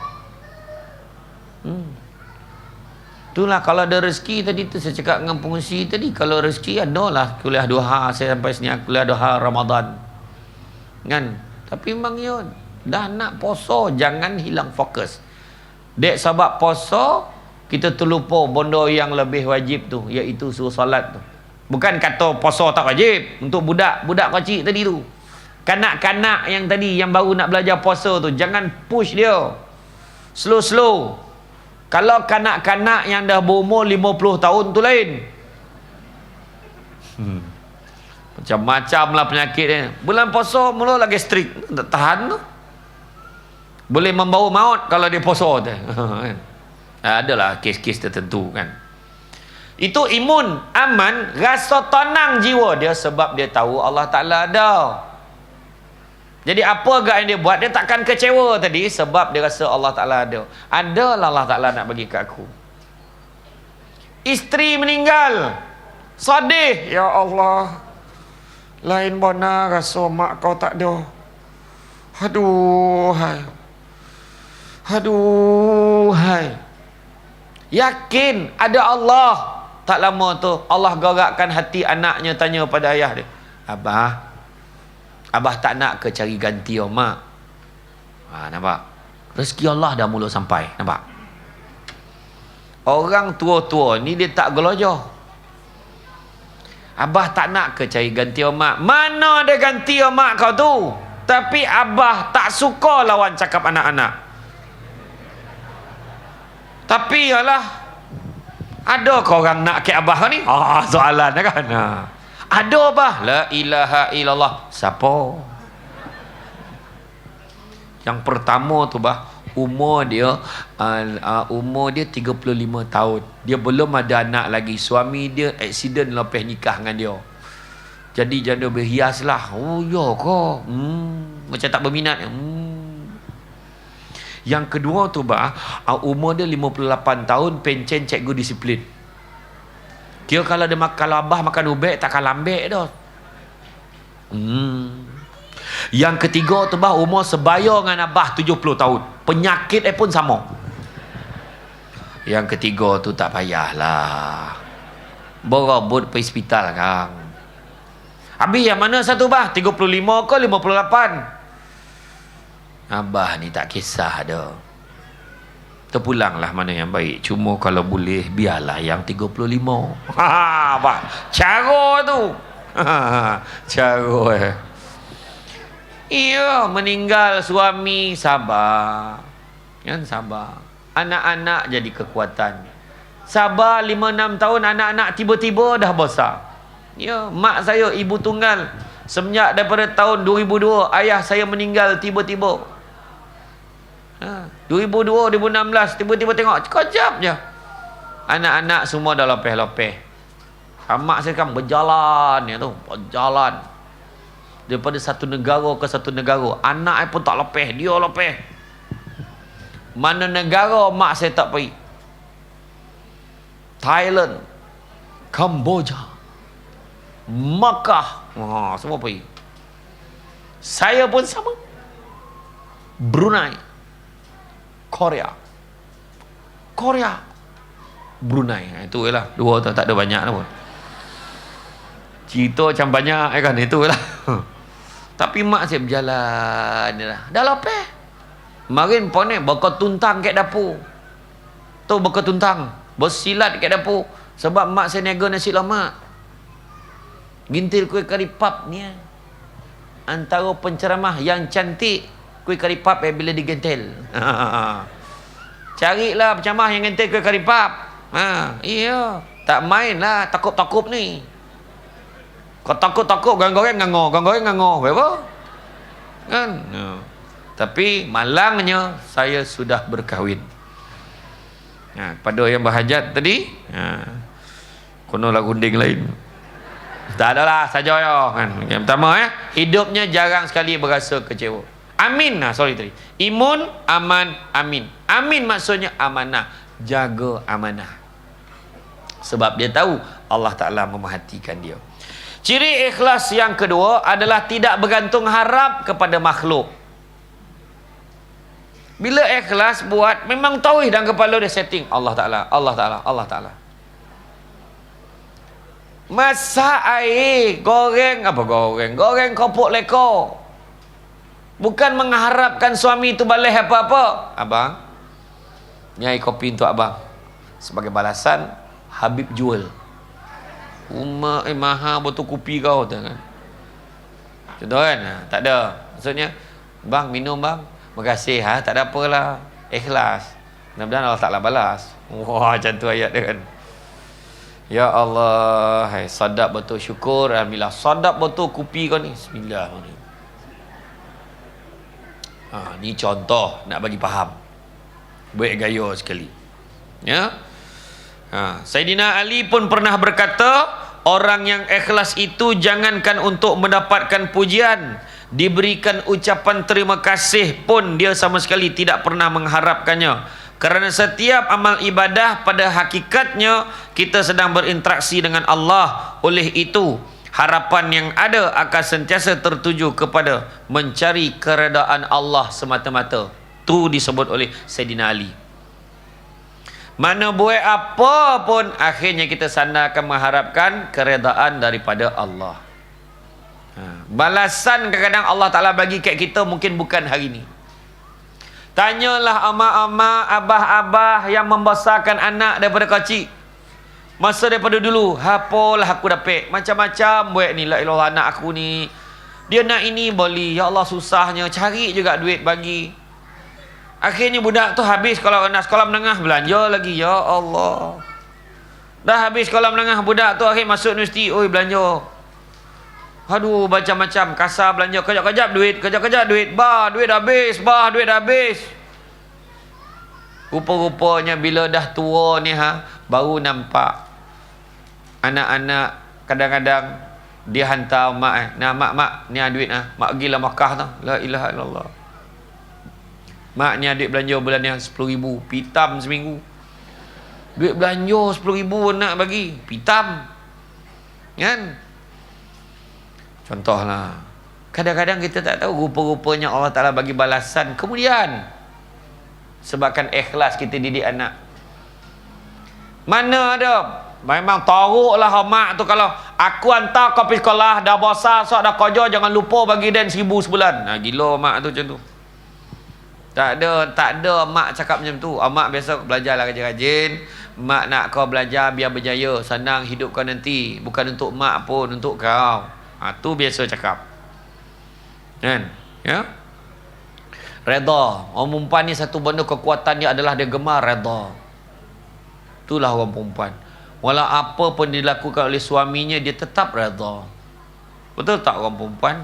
Itulah kalau ada rezeki tadi tu saya cakap dengan pengurusi tadi, kalau rezeki adalah kuliah duha, saya sampai sini kuliah duha Ramadan. Kan? Tapi memang ya dah nak poso, jangan hilang fokus. Dek sebab poso kita terlupa benda yang lebih wajib tu, iaitu suruh solat tu. Bukan kata poso tak wajib untuk budak kecil tadi tu. Kanak-kanak yang tadi yang baru nak belajar puasa tu, jangan push dia. Slow. Kalau kanak-kanak yang dah berumur 50 tahun tu lain. Macam-macam lah penyakit dia. Bulan puasa mula lagi strict, tak tahan tu. Boleh membawa maut kalau dia puasa tu. Adalah kes-kes tertentu kan. Itu imun, aman, rasa tenang jiwa dia sebab dia tahu Allah Ta'ala ada. Jadi apa agak yang dia buat, dia takkan kecewa tadi sebab dia rasa Allah Ta'ala ada. Adalah Allah Ta'ala nak bagi kat aku. Isteri meninggal, sedih, ya Allah, lain bona rasa mak kau tak ada. Aduh hai. Yakin ada Allah. Tak lama tu Allah gerakkan hati anaknya tanya pada ayah dia, Abah tak nak ke cari ganti mak? Nampak? Rezeki Allah dah mula sampai. Nampak? Orang tua-tua ni dia tak gelojoh. Abah tak nak ke cari ganti mak? Mana ada ganti mak kau tu? Tapi Abah tak suka lawan cakap anak-anak. Tapi yalah, ada kau orang nak ke Abah ni? Soalan kan? Ada Abah. La ilaha illallah. Siapa? Yang pertama tu bah, umur dia 35 tahun. Dia belum ada anak lagi. Suami dia aksiden lepas nikah dengan dia. Jadi janda berhias lah. Oh ya kau. Macam tak berminat. Yang kedua tu bah, umur dia 58 tahun, pencen cikgu disiplin. Kira kalau Abah makan ubek takkan lambek dah. Yang ketiga tu bah, umur sebaya dengan abah 70 tahun. Penyakit pun sama. Yang ketiga tu tak payahlah. Berabut pergi hospital kang. Habis yang mana satu bah? 35 ke 58? Abah ni tak kisah dah. Terpulanglah mana yang baik. Cuma kalau boleh biarlah yang 35. Bah, cara tu. Cara iya, meninggal suami sabar. Kan sabar. Anak-anak jadi kekuatan. Sabar 5-6 tahun anak-anak tiba-tiba dah besar. Ya, mak saya ibu tunggal. Semenjak daripada tahun 2002 ayah saya meninggal tiba-tiba. 2002, 2016 tiba-tiba tengok sekejap je. Anak-anak semua dah lepeh-lepeh. Mak saya kan berjalan ya tu, berjalan. Daripada satu negara ke satu negara. Anak pun tak lepeh, dia lepeh. Mana negara mak saya tak pergi? Thailand, Kamboja, Makkah, semua pergi. Saya pun sama. Brunei, Korea, Brunei. Itu lah. Dua tu tak ada banyak pun. Cerita macam banyak kan, itu lah. Tapi mak saya berjalan dah lepeh. Kemarin ponek bakal tuntang kat dapur. Tu bakal tuntang, bersilat kat dapur. Sebab mak saya niaga nasi lemak. Gintil kuih kari pap ni. Antara penceramah yang cantik kuih kari pap bila digentil. Carilah penceramah yang gentil kuih kari pap. Iya, tak main lah takut-takut ni. Kau takut-takut goreng-goreng ngangor. Berapa? Kan? Tapi malangnya saya sudah berkahwin. Pada yang berhajat tadi, konolah gunting lain. Tak adalah saja ya kan. Yang pertama hidupnya jarang sekali berasa kecewa. Amin. Sorry tadi. Imun, aman, amin. Amin maksudnya amanah. Jaga amanah. Sebab dia tahu Allah Ta'ala memerhatikan dia. Ciri ikhlas yang kedua adalah tidak bergantung harap kepada makhluk. Bila ikhlas buat, memang tahu dalam kepala dia setting Allah Ta'ala. Masak air, goreng kopok leko. Bukan mengharapkan suami itu balas apa-apa. Abang, ni air kopi untuk abang. Sebagai balasan, Habib jual. Mahal botol kopi kau tu kan. Contoh kan? Tak ada. Maksudnya, bang minum bang. Makasih tak ada apalah. Ikhlas. Mudah-mudahan Allah Ta'ala balas. Wah, macam tu ayat dia kan. Ya Allah, sadap betul syukur. Alhamdulillah. Sadap betul kopi kau ni. Bismillah. Ni contoh nak bagi faham. Baik gaya sekali. Ya. Sayyidina Ali pun pernah berkata, orang yang ikhlas itu jangankan untuk mendapatkan pujian, diberikan ucapan terima kasih pun dia sama sekali tidak pernah mengharapkannya. Kerana setiap amal ibadah pada hakikatnya kita sedang berinteraksi dengan Allah. Oleh itu harapan yang ada akan sentiasa tertuju kepada mencari keredaan Allah semata-mata. Itu disebut oleh Sayyidina Ali. Mana buat apa pun akhirnya kita sandarkan mengharapkan keredaan daripada Allah. Balasan kadang-kadang Allah Ta'ala bagi kat kita mungkin bukan hari ni. Tanyalah amak-amak, abah-abah yang membesarkan anak daripada kecil. Masa daripada dulu, apalah aku dapat macam-macam buat ni, la ilallah anak aku ni. Dia nak ini boleh, ya Allah susahnya cari juga duit bagi. Akhirnya budak tu habis kalau nak sekolah menengah belanja lagi, ya Allah. Dah habis sekolah menengah budak tu akhir masuk universiti, oi belanja. Aduh macam-macam, kasar belanja, kejap-kejap duit, duit habis. Rupa-rupanya bila dah tua ni baru nampak anak-anak kadang-kadang dia hantar mak mak ni duit mak pergilah Makkah tu, la ilaha illallah. Mak ni duit belanja bulan ni 10,000, pitam seminggu. Duit belanja 10,000 nak bagi, pitam. Kan? Contohlah, kadang-kadang kita tak tahu rupa-rupanya Allah Ta'ala bagi balasan kemudian sebabkan ikhlas kita didik anak. Mana ada memang teruklah mak tu, kalau aku hantar kau pergi sekolah dah besar sok dah kerja, jangan lupa bagi dan 1,000 sebulan. Gila mak tu macam tu. Tak ada mak cakap macam tu. Mak biasa belajarlah rajin-rajin. Mak nak kau belajar biar berjaya, senang hidup kau nanti. Bukan untuk mak pun, untuk kau. Tu biasa cakap. Kan? Ya? Redha. Orang perempuan ni satu benda kekuatan dia adalah dia gemar redha. Itulah orang perempuan. Walau apa pun dilakukan oleh suaminya, dia tetap redha. Betul tak orang perempuan?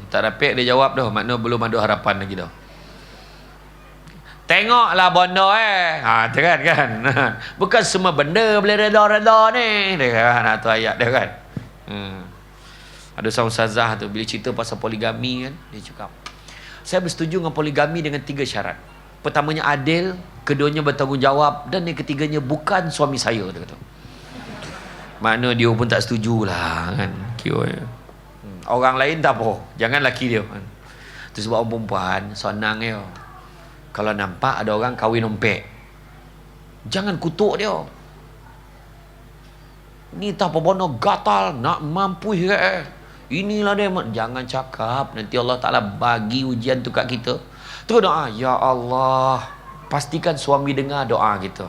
Tak dapat dia jawab dah. Makna belum ada harapan lagi dah. Tengoklah benda tu kan. Bukan semua benda boleh redha-redha ni. Dia kan, tu ayat dia kan. Ada seorang ustazah tu bila cerita pasal poligami kan, dia cakap, saya bersetuju dengan poligami dengan 3 syarat. Pertamanya adil, keduanya bertanggungjawab, dan yang ketiganya bukan suami saya, dia kata. Makna dia pun tak setujulah kan. Orang lain tak apa, jangan laki dia kan. Itu sebab orang perempuan senang dia. Kalau nampak ada orang kahwin ompek, jangan kutuk dia. Ni tak apa bono gatal nak mampu inilah dia. Jangan cakap, nanti Allah Ta'ala bagi ujian tu kat kita. Terus doa, ya Allah, pastikan suami dengar doa kita.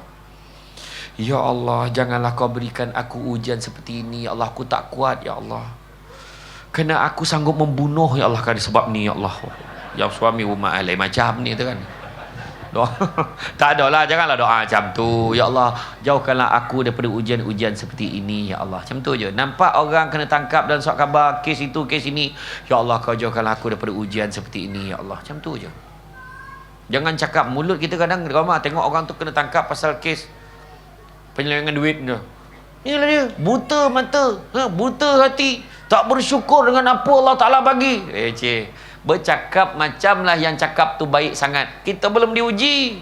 Ya Allah, janganlah kau berikan aku ujian seperti ini. Ya Allah, aku tak kuat ya Allah. Kena aku sanggup membunuh ya Allah kan sebab ni ya Allah. Yang suami rumah lain macam ni tu kan. Doa. Tak adalah, janganlah doa macam tu. Ya Allah, jauhkanlah aku daripada ujian-ujian seperti ini ya Allah. Macam tu je. Nampak orang kena tangkap dan surat khabar kes itu kes ini, ya Allah kau jauhkanlah aku daripada ujian seperti ini ya Allah. Macam tu je. Jangan cakap mulut kita kadang ramai tengok orang tu kena tangkap pasal kes penyelewengan duit dia. Inilah dia, buta mata, buta hati, tak bersyukur dengan apa Allah Ta'ala bagi. Bercakap macamlah yang cakap tu baik sangat. Kita belum diuji.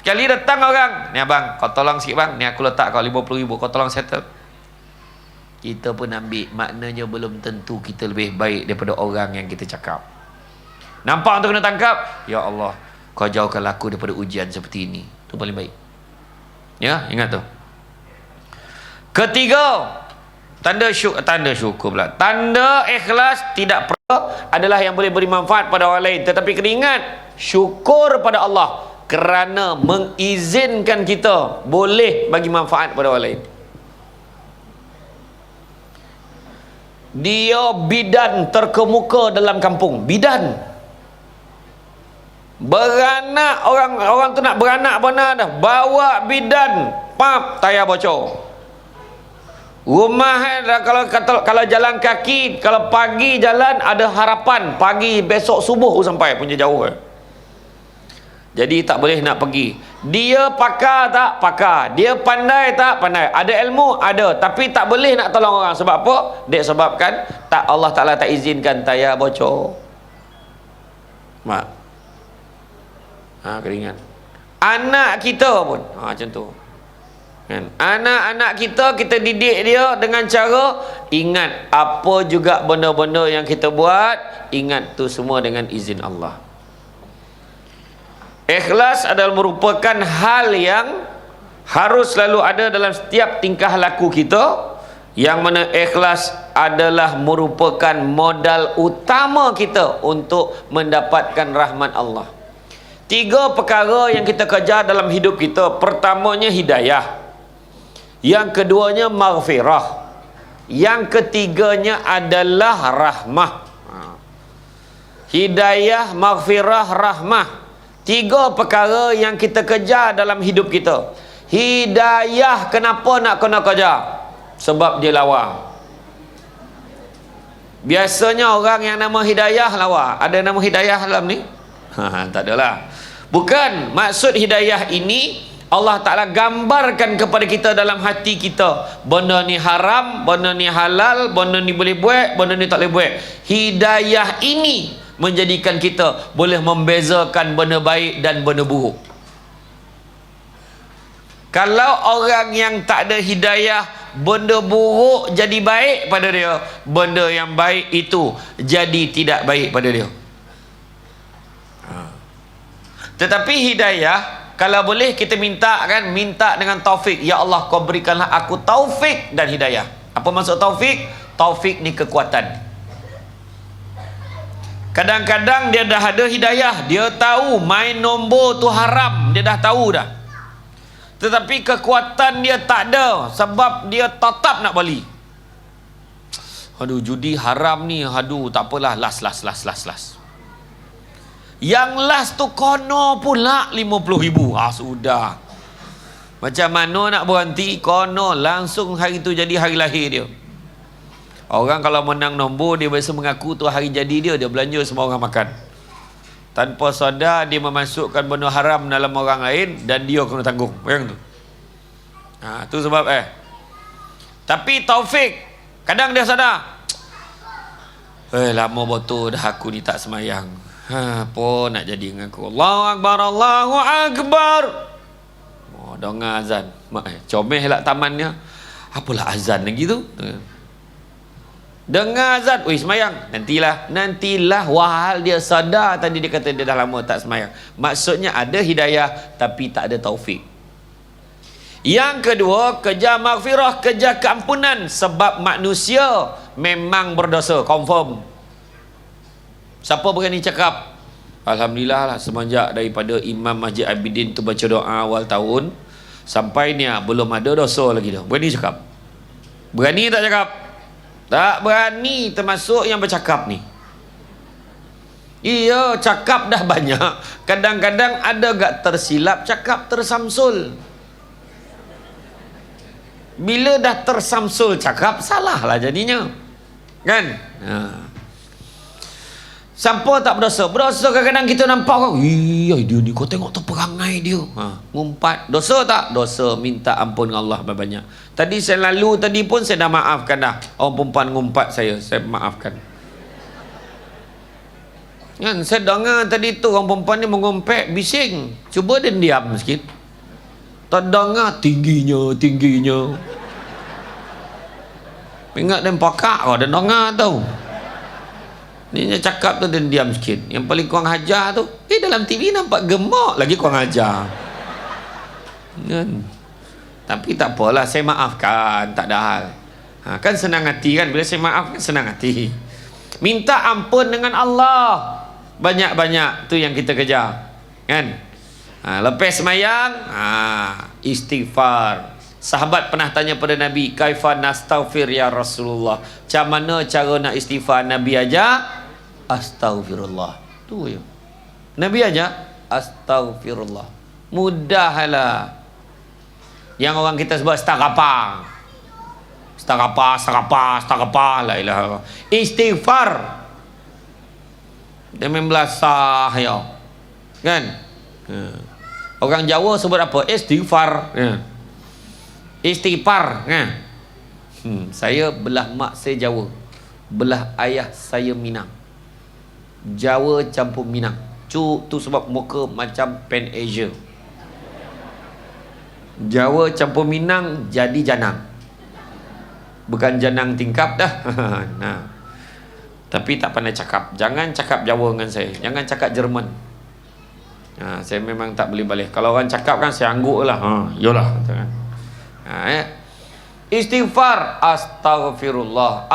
Sekali datang orang, ni abang, kau tolong sikit bang, ni aku letak kau 50,000, kau tolong settle. Kita pun ambil, maknanya belum tentu kita lebih baik daripada orang yang kita cakap. Nampak untuk kena tangkap, ya Allah, kau jauhkanlah aku daripada ujian seperti ini. Itu paling baik. Ya, ingat tu. Ketiga, tanda syukur pula. Tanda ikhlas tidak perlu adalah yang boleh beri manfaat pada orang lain, tetapi kena ingat syukur pada Allah kerana mengizinkan kita boleh bagi manfaat pada orang lain. Dia bidan terkemuka dalam kampung, bidan. Beranak, orang tu nak beranak benar dah, bawa bidan, pap, tayar bocor. Rumah kalau jalan kaki, kalau pagi jalan ada harapan pagi besok subuh sampai, punya jauh. Jadi tak boleh nak pergi. Dia pakar tak? Pakar. Dia pandai tak? Pandai. Ada ilmu? Ada. Tapi tak boleh nak tolong orang. Sebab apa? Dia sebabkan tak, Allah Ta'ala tak izinkan tayar bocor. Mak. Keringat. Anak kita pun macam tu kan? Anak-anak kita didik dia dengan cara ingat apa juga benda-benda yang kita buat, ingat tu semua dengan izin Allah. Ikhlas adalah merupakan hal yang harus selalu ada dalam setiap tingkah laku kita, yang mana ikhlas adalah merupakan modal utama kita untuk mendapatkan rahmat Allah. 3 perkara yang kita kejar dalam hidup kita. Pertamanya hidayah, yang keduanya maghfirah, yang ketiganya adalah rahmah. Hidayah, maghfirah, rahmah, 3 perkara yang kita kejar dalam hidup kita. Hidayah kenapa nak kena kejar? Sebab dia lawa. Biasanya orang yang nama hidayah lawa. Ada nama hidayah dalam ni? Tak adalah. Bukan maksud hidayah ini Allah Ta'ala gambarkan kepada kita dalam hati kita, benda ni haram, benda ni halal, benda ni boleh buat, benda ni tak boleh buat. Hidayah ini menjadikan kita boleh membezakan benda baik dan benda buruk. Kalau orang yang tak ada hidayah, benda buruk jadi baik pada dia, benda yang baik itu jadi tidak baik pada dia. Tetapi hidayah, kalau boleh kita minta kan, minta dengan taufik. Ya Allah, kau berikanlah aku taufik dan hidayah. Apa maksud taufik? Taufik ni kekuatan. Kadang-kadang dia dah ada hidayah, dia tahu main nombor tu haram, dia dah tahu dah. Tetapi kekuatan dia tak ada, sebab dia tetap nak balik. Aduh, judi haram ni, aduh tak apalah, last. Yang last tu kono pula 50,000. Sudah. Macam mana nak berhenti? Kono langsung hari tu jadi hari lahir dia. Orang kalau menang nombor, dia biasa mengaku tu hari jadi dia, dia belanja semua orang makan. Tanpa sadar dia memasukkan benda haram dalam orang lain dan dia kena tanggung. Yang tu. Tu sebab Tapi taufik, kadang dia sadar. Lama betul dah aku ni tak semayang. Apa nak jadi dengan aku? Allahu Akbar, Allahu Akbar. Dengar azan. Comel lah tamannya. Apalah azan lagi tu? Dengar azan, semayang. Nantilah wahal dia sadar. Tadi dia kata dia dah lama tak semayang. Maksudnya ada hidayah tapi tak ada taufik. Yang kedua, kejar maghfirah, kejar keampunan. Sebab manusia memang berdosa, confirm. Siapa berani cakap? Alhamdulillah lah, semenjak daripada Imam Masjid Abidin tu baca doa awal tahun sampai ni belum ada dosa lagi dah. Berani cakap? Berani tak cakap? Tak berani, termasuk yang bercakap ni. Iya, cakap dah banyak. Kadang-kadang ada gak tersilap cakap, tersamsul. Bila dah tersamsul cakap, salah lah jadinya. Kan? Siapa tak berdosa? Berdosa kadang-kadang kita nampak kau. Dia ni, kau tengok tu perangai dia. Ngumpat. Dosa tak? Dosa. Minta ampun dengan Allah banyak. Tadi saya lalu tadi pun saya dah maafkan dah. Orang perempuan ngumpat saya maafkan. Kan? Saya dengar tadi tu orang perempuan ni mengumpet, bising. Cuba dia diam sikit. Tak dengar tingginya. Ingat dia pakak kau, dia dengar tau. Dia cakap tu dia diam sikit. Yang paling kurang hajar tu, dalam TV nampak gemak lagi kurang hajar. Kan? Tapi tak apalah, saya maafkan, tak ada hal. Kan senang hati kan, bila saya maafkan senang hati. Minta ampun dengan Allah. Banyak-banyak tu yang kita kejar. Kan? Lepas semayang, istighfar. Sahabat pernah tanya pada Nabi, kaifa nastaghfir ya Rasulullah? Macam mana cara nak istighfar? Nabi aja astaghfirullah. Tu je. Nabi aja astaghfirullah. Mudahlah. Yang orang kita sebut istighfar. La ilaha illallah. Istighfar. Dia membelasah ya. Kan? Orang Jawa sebut apa? Istighfar. Istighfar. Saya belah mak saya Jawa, belah ayah saya Minang. Jawa campur Minang. Tu sebab muka macam Pan Asia. Jawa campur Minang jadi Janang. Bukan Janang tingkap dah. Tapi tak pandai cakap. Jangan cakap Jawa dengan saya. Jangan cakap Jerman. Saya memang tak boleh balik. Kalau orang cakap kan saya angguk lah. Yolah. Istighfar, astaghfirullah.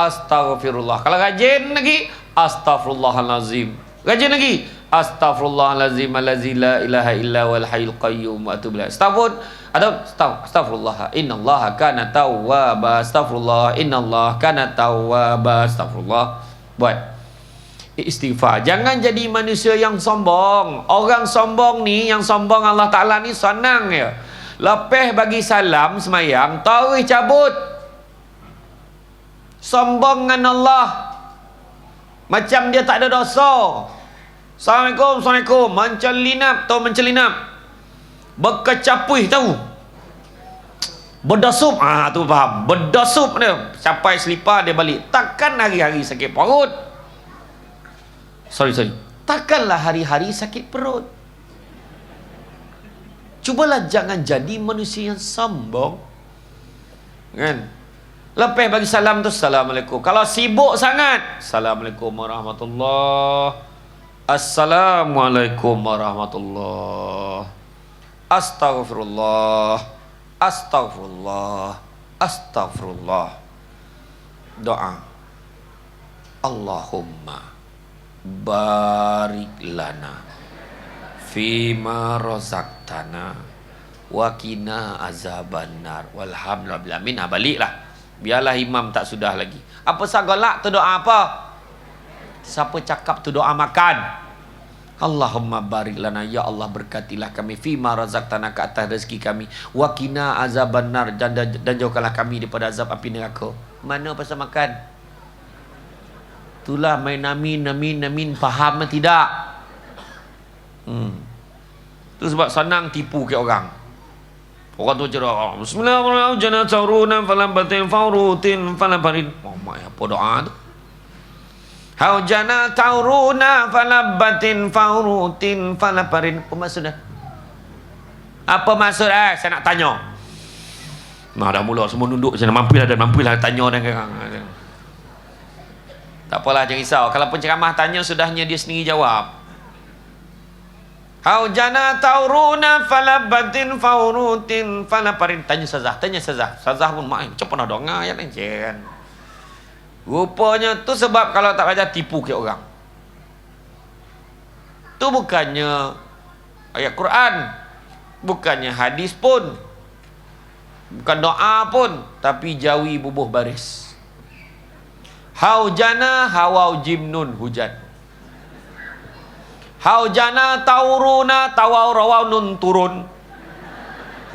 Kalau rajin lagi, astaghfirullahalazim. Rajin lagi, astaghfirullahalazim allazi la ilaha illa wal hayyul qayyum wa atubu ilaih. Astaghfirullah, innallaha kana tawwaba. Astaghfirullah, innallaha kana tawwaba. Astaghfirullah. Buat istighfar. Jangan jadi manusia yang sombong. Orang sombong ni, yang sombong Allah Ta'ala ni senang ya. Lepas bagi salam semayang, tarik cabut. Sombong dengan Allah. Macam dia tak ada dosa. Assalamualaikum. Mencelinap. Berkecapuih tahu. Berdasup. Tu faham. Berdasup dia. Sampai selipar dia balik. Takkan hari-hari sakit perut. Sorry. Takkanlah hari-hari sakit perut. Cubalah jangan jadi manusia yang sombong. Kan? Lepas bagi salam tu Assalamualaikum. Kalau sibuk sangat, Assalamualaikum warahmatullahi. Assalamualaikum warahmatullahi. Astaghfirullah. Astaghfirullah. Astaghfirullah. Doa. Allahumma barik lana fima razaqtana wa qina azabannar walhamdulillah. Amin. Baliklah. Biarlah imam tak sudah lagi. Apa sagalak tu doa apa? Siapa cakap tu doa makan? Allahumma barik lana, ya Allah berkatilah kami fima razaqtana, ke atas rezeki kami, wa qina azabannar, dan jauhkanlah kami daripada azab api neraka. Mana pasal makan? Itulah main amin, faham tidak? Tu sebab senang tipu ke orang. Orang tu cerita Bismillahirrahmanirrahim, jana tauruna falam batin faurutin falam barin. Oh mak, apa doa tu? Haujana tauruna falam batin faurutin falam barin. Apa maksudnya? Apa maksud? Saya nak tanya. Nah, dah mula semua nunduk. Saya mampulah tanya dan kerang. Tak apalah, jangan risau. Kalau penceramah tanya, sudahnya dia sendiri jawab. Haujana tauruna falabatin faurutin falaparin. Tanya Sazah. Sazah pun mak, macam pernah dengar ayat ni kan. Rupanya tu sebab kalau tak baca tipu ke orang. Tu bukannya ayat Quran, bukannya hadis pun, bukan doa pun, tapi jawi bubuh baris. Haujana hawau jimnun, hujan. Haujana tauruna tawau rawau nun turun,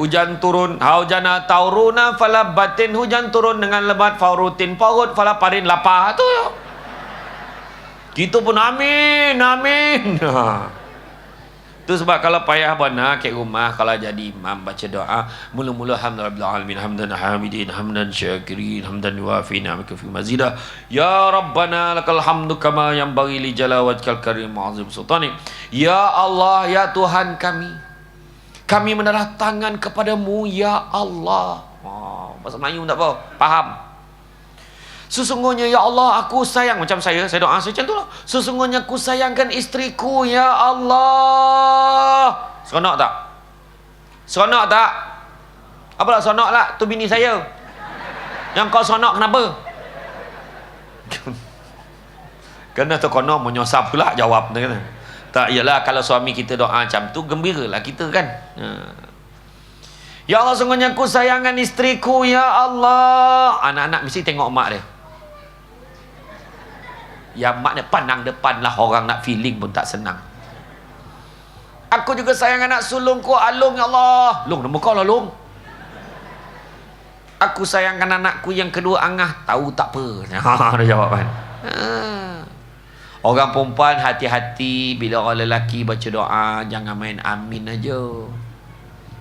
hujan turun. Haujana tauruna falabatin, hujan turun dengan lebat. Faurutin paurut, falaparin lapar. Tu ya. Kita pun amin. Tu sebab kalau payah benar ke rumah, kalau jadi imam baca doa, mula-mula alhamdulillah alamin, hamdan hamidin, hamdan syakirin, hamdan yuafi ni'amaka fi mazidah. Ya Rabbana lakal hamdu kama yanbaghi li jalalatikal karim azim sultani. Ya Allah, ya Tuhan kami mendarah tangan kepadamu ya Allah. Bahasa Melayu tak apa, faham? Sesungguhnya ya Allah, aku sayang, macam saya doa macam tu lah. Sesungguhnya aku sayangkan isteriku ya Allah. Seronok tak? Apalah seronok lah, tu bini saya. Yang kau seronok kenapa? Kena tu kono menyosap pula jawab dia kata. Tak, ialah kalau suami kita doa macam tu, gembiralah kita kan. Ya Allah, sesungguhnya aku sayangkan isteriku ya Allah. Anak-anak mesti tengok mak dia. Yang mak dia pandang depan lah, orang nak feeling pun tak senang. Aku juga sayang anak sulungku Alung ya Allah. Long, nama kau lah Long. Aku sayangkan anakku yang kedua Angah. Tahu tak apa. Dia jawab kan. Orang perempuan hati-hati bila orang lelaki baca doa, jangan main amin aja.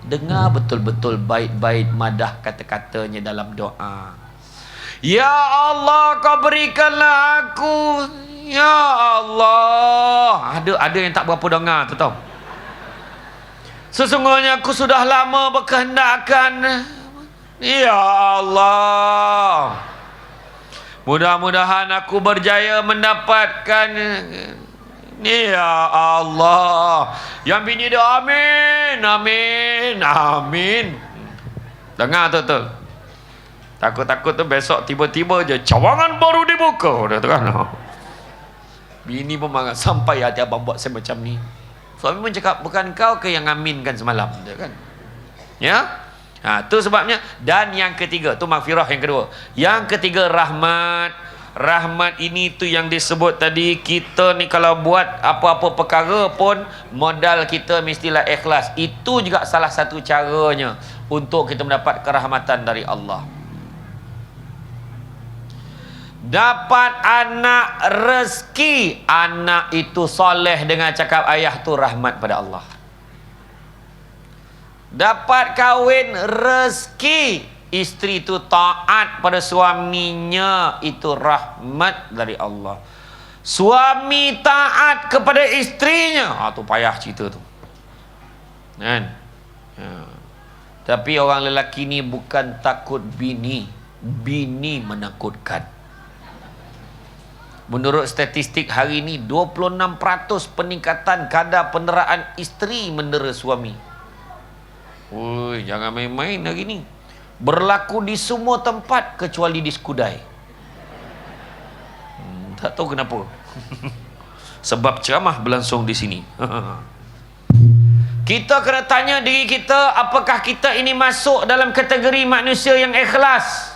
Dengar betul-betul bait-bait madah kata-katanya dalam doa. Ya Allah, kau berikanlah aku. Ya Allah. Ada yang tak berapa dengar tu tahu. Sesungguhnya aku sudah lama berkehendakkan. Ya Allah. Mudah-mudahan aku berjaya mendapatkan. Ya Allah. Yang bini dia amin. Dengar tu. Takut-takut tu besok tiba-tiba je cawangan baru dibuka. Dia tu kan. Bini pun marah. Sampai hati abang buat saya macam ni. Suami pun cakap, bukan kau ke yang aminkan semalam? Dia kan. Ya. Tu sebabnya. Dan yang ketiga, tu maghfirah yang kedua. Yang ketiga rahmat. Rahmat ini tu yang disebut tadi. Kita ni kalau buat apa-apa perkara pun, modal kita mestilah ikhlas. Itu juga salah satu caranya untuk kita mendapat kerahmatan dari Allah. Dapat anak rezeki, anak itu soleh dengan cakap ayah tu rahmat pada Allah. Dapat kahwin rezeki, isteri tu taat pada suaminya, itu rahmat dari Allah. Suami taat kepada isterinya, tu payah cerita tu kan. Tapi orang lelaki ni bukan takut bini, bini menakutkan. Menurut statistik hari ini 26% peningkatan kadar penderaan isteri mendera suami. Oi, jangan main-main hari ni. Berlaku di semua tempat kecuali di Skudai. Tak tahu kenapa. Sebab ceramah berlangsung di sini. Kita kena tanya diri kita, apakah kita ini masuk dalam kategori manusia yang ikhlas?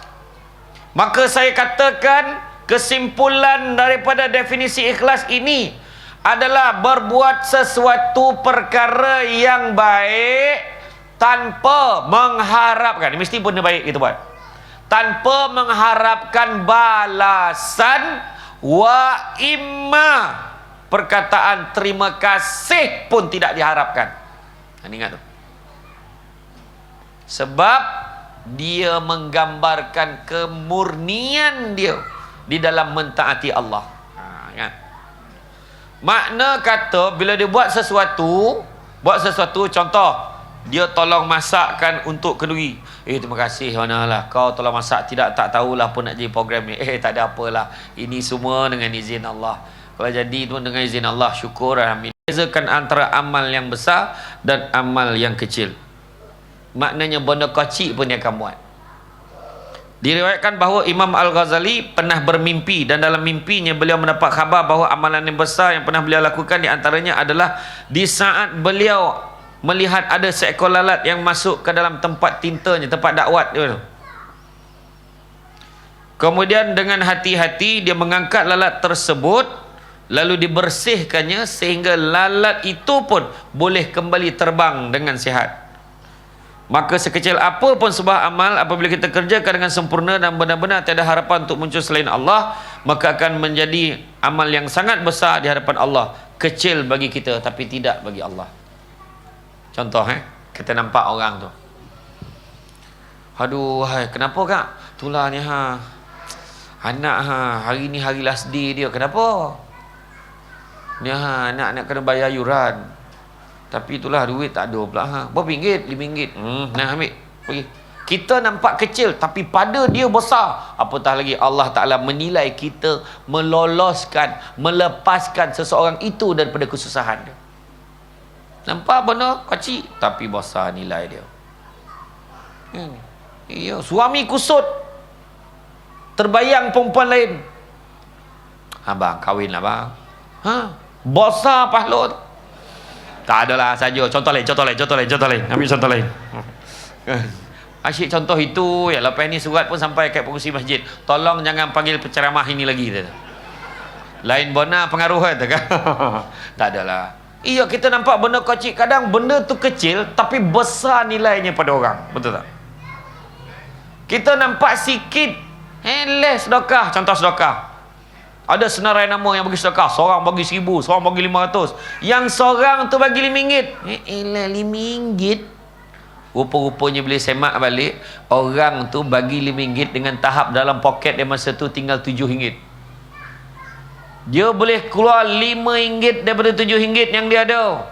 Maka saya katakan, kesimpulan daripada definisi ikhlas ini adalah berbuat sesuatu perkara yang baik tanpa mengharapkan, mesti benda baik kita buat, tanpa mengharapkan balasan, wa imma perkataan terima kasih pun tidak diharapkan. Ingat tu. Sebab dia menggambarkan kemurnian dia di dalam mentaati Allah. Kan? Makna kata bila dia buat sesuatu, contoh dia tolong masakkan untuk kenduri. Terima kasih manalah kau tolong masak, tak tahulah pun nak jadi program ni. Tak ada apalah. Ini semua dengan izin Allah. Kalau jadi pun dengan izin Allah, syukur alhamdulillah. Bezakan antara amal yang besar dan amal yang kecil. Maknanya benda kecil pun dia akan buat. Diriwayatkan bahawa Imam Al-Ghazali pernah bermimpi, dan dalam mimpinya beliau mendapat khabar bahawa amalan yang besar yang pernah beliau lakukan di antaranya adalah di saat beliau melihat ada seekor lalat yang masuk ke dalam tempat tintanya, tempat dakwat dia. Kemudian dengan hati-hati dia mengangkat lalat tersebut, lalu dibersihkannya sehingga lalat itu pun boleh kembali terbang dengan sihat. Maka sekecil apa pun sebuah amal, apabila kita kerjakan dengan sempurna dan benar-benar tiada harapan untuk muncul selain Allah, maka akan menjadi amal yang sangat besar di hadapan Allah. Kecil bagi kita tapi tidak bagi Allah. Contoh kita nampak orang tu, aduh kenapa kak, itulah ni anak hari ni hari last day dia, kenapa ni anak kena bayar yuran, tapi itulah duit tak ada pula. Berapa ringgit? RM5. Nah ambil pergi. Kita nampak kecil tapi pada dia besar. Apatah lagi Allah Ta'ala menilai kita meloloskan, melepaskan seseorang itu daripada kesusahan dia. Nampak benda kecil tapi besar nilai dia. Iya, suami kusut, terbayang perempuan lain, abang kahwin lah bang. Besar pahala tu. Tak adalah saja. Contoh lain. Ambil contoh lain. Asyik contoh itu. Ya, lepas ni surat pun sampai kat pengurusi masjid. Tolong jangan panggil penceramah ini lagi. Lain benar pengaruh kan? Tak adalah. Iya, kita nampak benda kecil. Kadang benda tu kecil tapi besar nilainya pada orang. Betul tak? Kita nampak sikit. Sedekah. Contoh sedekah. Ada senarai nama yang bagi sedekah, seorang bagi 1,000, seorang bagi 500. Yang seorang tu bagi RM5. RM5. Rupa-rupanya bila semak balik, orang tu bagi RM5 dengan tahap dalam poket dia masa tu tinggal RM7. Dia boleh keluar RM5 daripada RM7 yang dia ada.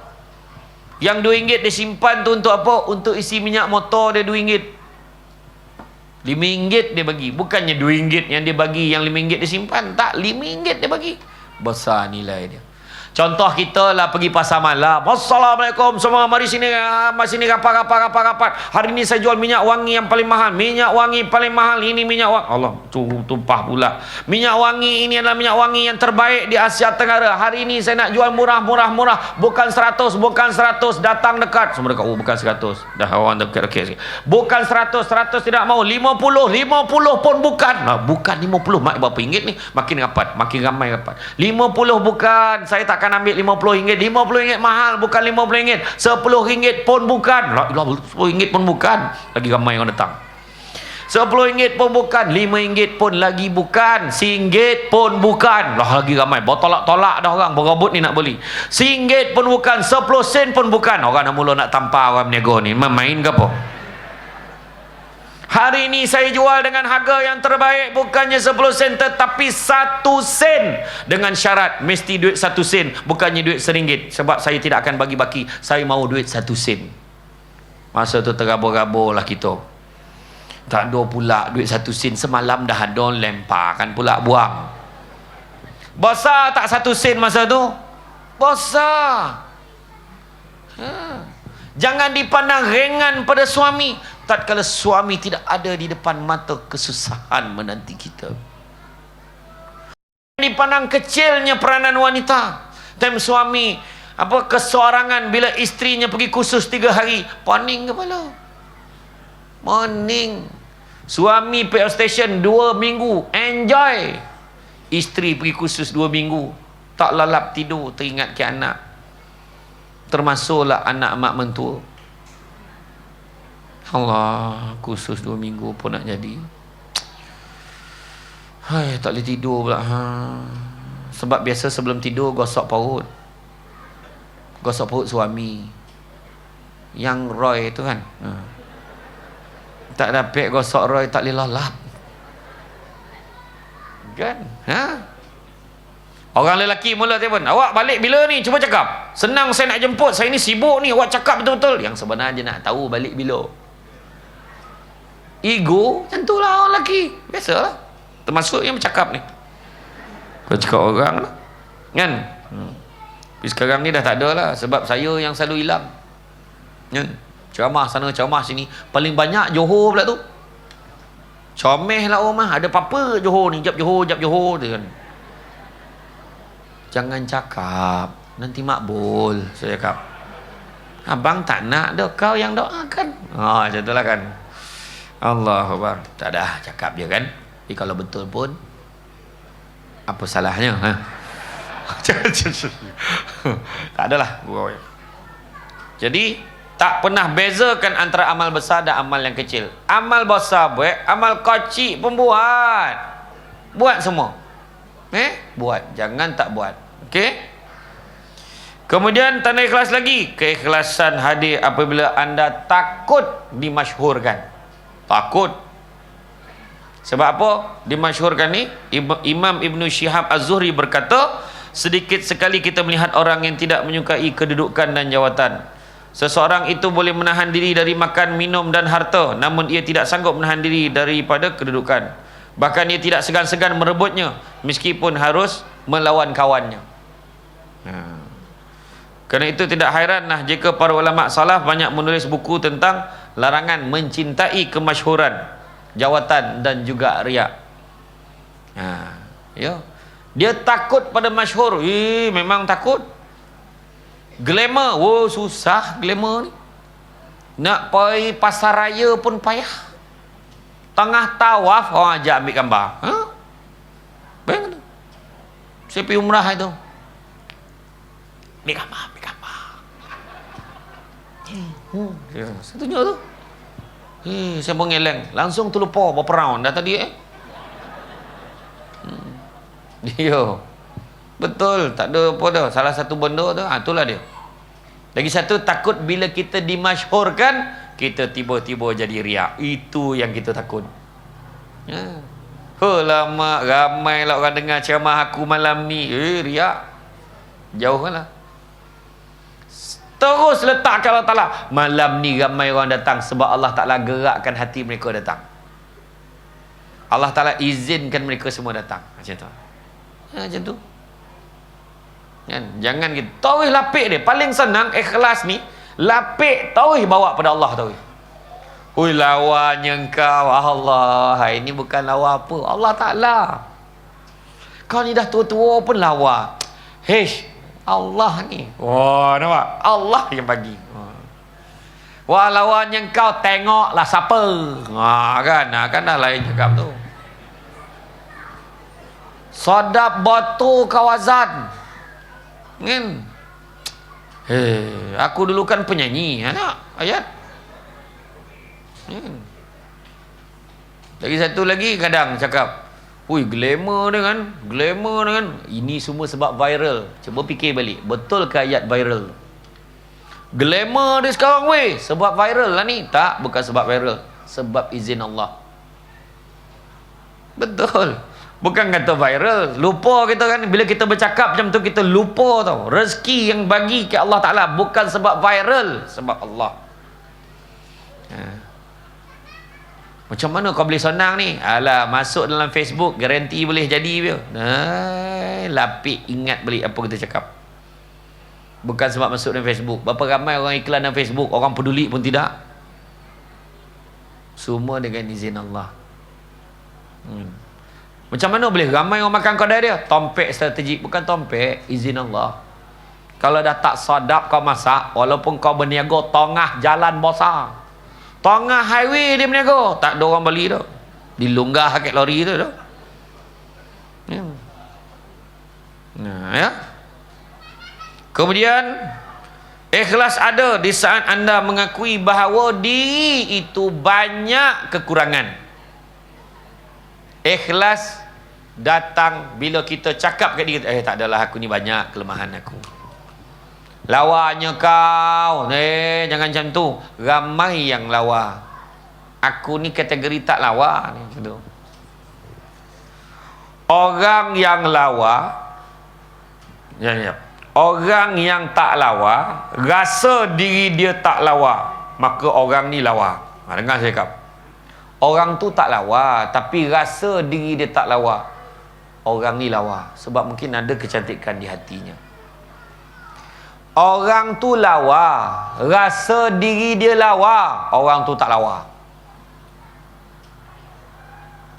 Yang RM2 dia simpan tu untuk apa? Untuk isi minyak motor dia RM2. RM5 dia bagi. Bukannya RM2 yang dia bagi, yang RM5 dia simpan. Tak, RM5 dia bagi. Besar nilai dia. Contoh kita lah pergi pasar malam. Assalamualaikum semua, mari sini, mari sini rapat. Hari ni saya jual minyak wangi yang paling mahal. Minyak wangi paling mahal ini minyak wangi. Allah, tumpah pula. Minyak wangi ini adalah minyak wangi yang terbaik di Asia Tenggara. Hari ini saya nak jual murah. Bukan 100, datang dekat. Semua dekat. Oh, bukan 100. Dah orang dekat. Bukan 100 tidak mau. 50 pun bukan. Bukan 50. Mak berapa ringgit ni? Makin rapat, makin ramai rapat. 50 bukan. Saya takkan ambil RM50. RM50 mahal, bukan RM50. RM10 pun bukan. RM10 pun bukan. Lagi ramai orang datang. RM10 pun bukan. RM5 pun lagi bukan. RM1 pun bukan. Lagi ramai. Tolak dah orang. Berebut ni nak beli. RM1 pun bukan. 10 sen pun bukan. Orang nak mula nak tampar orang berniaga ni. Main ke apa? Hari ini saya jual dengan harga yang terbaik, bukannya 10 sen tetapi 1 sen. Dengan syarat mesti duit 1 sen, bukannya duit RM1. Sebab saya tidak akan bagi-baki. Saya mahu duit 1 sen. Masa tu tergabur-gabur lah kita. Tak ada pula duit 1 sen semalam dah ada lemparkan pula buang. Besar tak 1 sen masa tu? Besar. Jangan dipandang ringan pada suami tatkala suami tidak ada di depan mata, kesusahan menanti kita. Dipandang kecilnya peranan wanita. Time suami keseorangan bila isterinya pergi kursus 3 hari, pening kepala. Pening. Suami PO station 2 minggu, enjoy. Isteri pergi kursus 2 minggu, tak lalap tidur, teringat ke anak. Termasuklah anak mak mentua. Allah, kursus 2 minggu pun nak jadi. Hai, tak boleh tidur pula. Sebab biasa sebelum tidur gosok perut. Gosok perut suami. Yang Roy tu kan. Tak dapat gosok Roy, tak boleh lalap. Kan? Orang lelaki mula telefon, awak balik bila ni? Cuba cakap. Senang saya nak jemput, saya ni sibuk ni. Awak cakap betul-betul. Yang sebenarnya nak tahu balik bila. Ego, macam tu lah orang lelaki. Biasalah. Termasuk yang bercakap ni. Kau cakap orang lah. Kan? Tapi sekarang ni dah tak ada lah. Sebab saya yang selalu hilang. Kan? Ceramah sana, ceramah sini. Paling banyak Johor pula tu. Comel lah rumah. Ada apa-apa Johor ni. Jap Johor tu kan. Jangan cakap. Nanti makbul. Saya cakap. Abang tak nak dah. Kau yang doakan. Macam tu lah kan. Allahuakbar. Tak dah cakap je kan. Tapi kalau betul pun, apa salahnya? Tak adalah. Jadi tak pernah bezakan antara amal besar dan amal yang kecil. Amal besar buat, amal kecil pun buat. Buat semua. Buat. Jangan tak buat. Okey? Kemudian tanda ikhlas lagi. Keikhlasan hadir apabila anda takut dimasyhurkan. Takut. Sebab apa? Dimasyhurkan ni, Imam Ibn Shihab Az-Zuhri berkata, sedikit sekali kita melihat orang yang tidak menyukai kedudukan dan jawatan. Seseorang itu boleh menahan diri dari makan, minum dan harta, namun ia tidak sanggup menahan diri daripada kedudukan. Bahkan ia tidak segan-segan merebutnya meskipun harus melawan kawannya. Kerana itu tidak hairanlah jika para ulama salaf banyak menulis buku tentang larangan mencintai kemasyhuran, jawatan dan juga riak. Ya. Dia takut pada masyhur. Memang takut. Glamour, susah glamour ni. Nak pergi pasar raya pun payah. Tengah tawaf, ajak ambil gambar. Bayang tu. Saya pergi umrah itu. Ambil gambar. Saya tunjuk tu. Saya pun ngeleng. Langsung terlupa berapa round dah tadi Dia. Betul, tak ada apa dah. Salah satu benda tu, itulah dia. Lagi satu, takut bila kita dimasyhurkan, kita tiba-tiba jadi riak. Itu yang kita takut. Lama ramai lah orang dengar ceramah aku malam ni. Riak. Jauhlah. Terus letak ke Allah Ta'ala. Malam ni ramai orang datang sebab Allah Ta'ala gerakkan hati mereka datang. Allah Ta'ala izinkan mereka semua datang. Macam tu. Macam tu. Jangan gitu. Tauhid lapik dia. Paling senang ikhlas ni. Lapik tauhid bawa pada Allah tauhid. Lawannya engkau. Allah. Ini bukan lawa apa. Allah Ta'ala. Kau ni dah tua-tua pun lawa. Allah ni. Nampak? Allah yang bagi. Lawannya engkau tengoklah siapa. Kan dah lain cakap tu. Sadap batu kawazan. Kan? Aku dulu kan penyanyi. Ayat. Lagi satu lagi kadang cakap, glamour dengan ini semua sebab viral. Cuba fikir balik, betul ke ayat viral? Glamour dia sekarang sebab viral lah ni. Tak, bukan sebab viral, sebab izin Allah. Betul. Bukan kata viral. Lupa kita kan. Bila kita bercakap macam tu, kita lupa tau. Rezeki yang bagi ke Allah Ta'ala bukan sebab viral, sebab Allah. Macam mana kau boleh senang ni? Alah, masuk dalam Facebook, garanti boleh jadi dia. Lapik ingat balik apa kita cakap. Bukan sebab masuk dalam Facebook. Berapa ramai orang iklan dalam Facebook, orang peduli pun tidak. Semua dengan izin Allah. Macam mana boleh ramai orang makan kedai dia? Tompek strategik. Bukan tompek, izin Allah. Kalau dah tak sadap kau masak, walaupun kau berniaga tengah jalan besar, tengah highway dia berniaga, tak ada orang beli tu. Dilunggah kat lori tu tu. Ya. Nah, ya. Kemudian ikhlas ada di saat anda mengakui bahawa diri itu banyak kekurangan. Ikhlas datang bila kita cakap kat diri kita, tak adalah, aku ni banyak kelemahan aku. Lawanya kau, jangan macam tu. Ramai yang lawa. Aku ni kategori tak lawa ni, macam tu. Orang yang lawa, orang yang tak lawa rasa diri dia tak lawa, maka orang ni lawa. Dengar saya cakap, orang tu tak lawa tapi rasa diri dia tak lawa, orang ni lawa. Sebab mungkin ada kecantikan di hatinya. Orang tu lawa, rasa diri dia lawa, orang tu tak lawa.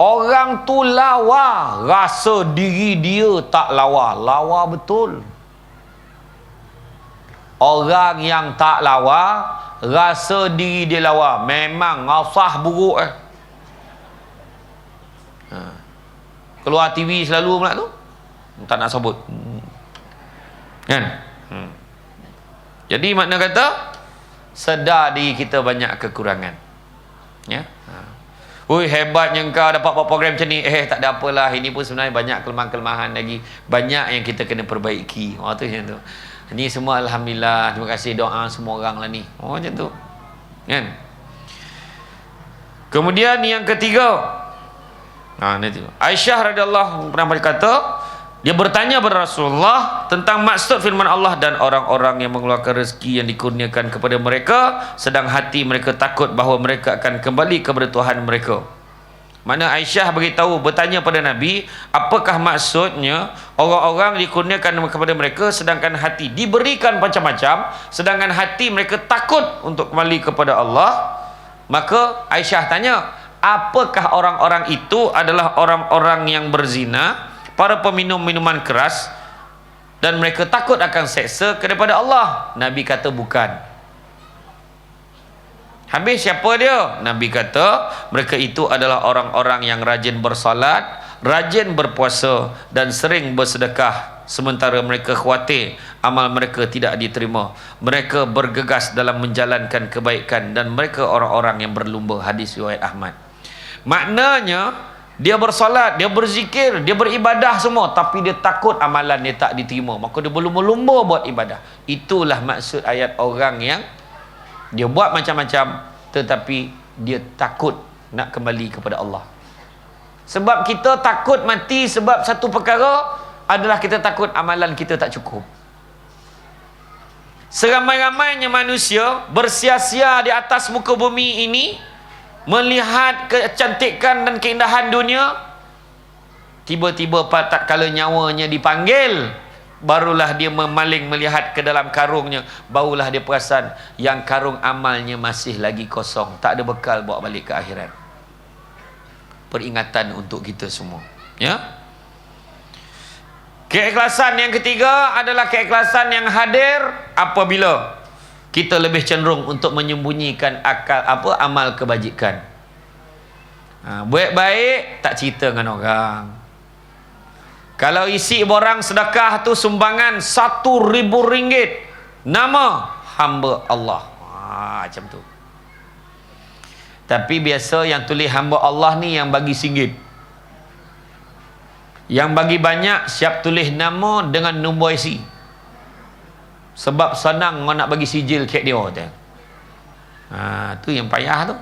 Orang tu lawa, rasa diri dia tak lawa, lawa betul. Orang yang tak lawa, rasa diri dia lawa, memang ngasah buruk Keluar TV selalu pula tu, tak nak sebut kan. Jadi makna kata, sedar diri kita banyak kekurangan. Ya. Ui, hebatnya engkau dapat buat program macam ni. Tak ada apalah, ini pun sebenarnya banyak kelemahan-kelemahan lagi. Banyak yang kita kena perbaiki. Tu macam tu. Ini semua alhamdulillah, terima kasih doa semua orang lah ni. Macam tu. Kan? Kemudian yang ketiga. Aisyah radhiyallahu pernah berkata, dia bertanya kepada Rasulullah tentang maksud firman Allah, dan orang-orang yang mengeluarkan rezeki yang dikurniakan kepada mereka sedang hati mereka takut bahawa mereka akan kembali kepada Tuhan mereka. Mana Aisyah bertanya pada Nabi, apakah maksudnya orang-orang dikurniakan kepada mereka sedangkan hati diberikan macam-macam, sedangkan hati mereka takut untuk kembali kepada Allah. Maka Aisyah tanya, apakah orang-orang itu adalah orang-orang yang berzina, para peminum minuman keras, dan mereka takut akan seksa daripada Allah? Nabi kata bukan. Habis siapa dia? Nabi kata mereka itu adalah orang-orang yang rajin bersalat, rajin berpuasa, dan sering bersedekah, sementara mereka khawatir amal mereka tidak diterima. Mereka bergegas dalam menjalankan kebaikan, dan mereka orang-orang yang berlumba. Hadis riwayat Ahmad. Maknanya dia bersolat, dia berzikir, dia beribadah semua, tapi dia takut amalan dia tak diterima, maka dia berlumba-lumba buat ibadah. Itulah maksud ayat orang yang dia buat macam-macam tetapi dia takut nak kembali kepada Allah. Sebab kita takut mati sebab satu perkara adalah kita takut amalan kita tak cukup. Seramai-ramainya manusia bersia-sia di atas muka bumi ini melihat kecantikan dan keindahan dunia, tiba-tiba tak kala nyawanya dipanggil, barulah dia memaling melihat ke dalam karungnya, barulah dia perasan yang karung amalnya masih lagi kosong, tak ada bekal bawa balik ke akhirat. Peringatan untuk kita semua, ya. Keikhlasan yang ketiga adalah keikhlasan yang hadir apabila kita lebih cenderung untuk menyembunyikan amal kebajikan. Baik-baik tak cerita dengan orang. Kalau isi borang sedekah tu sumbangan RM1,000, nama hamba Allah, macam tu. Tapi biasa yang tulis hamba Allah ni yang bagi RM1. Yang bagi banyak siap tulis nama dengan nombor IC. Sebab senang orang nak bagi sijil kat dia tu. Tu yang payah tu.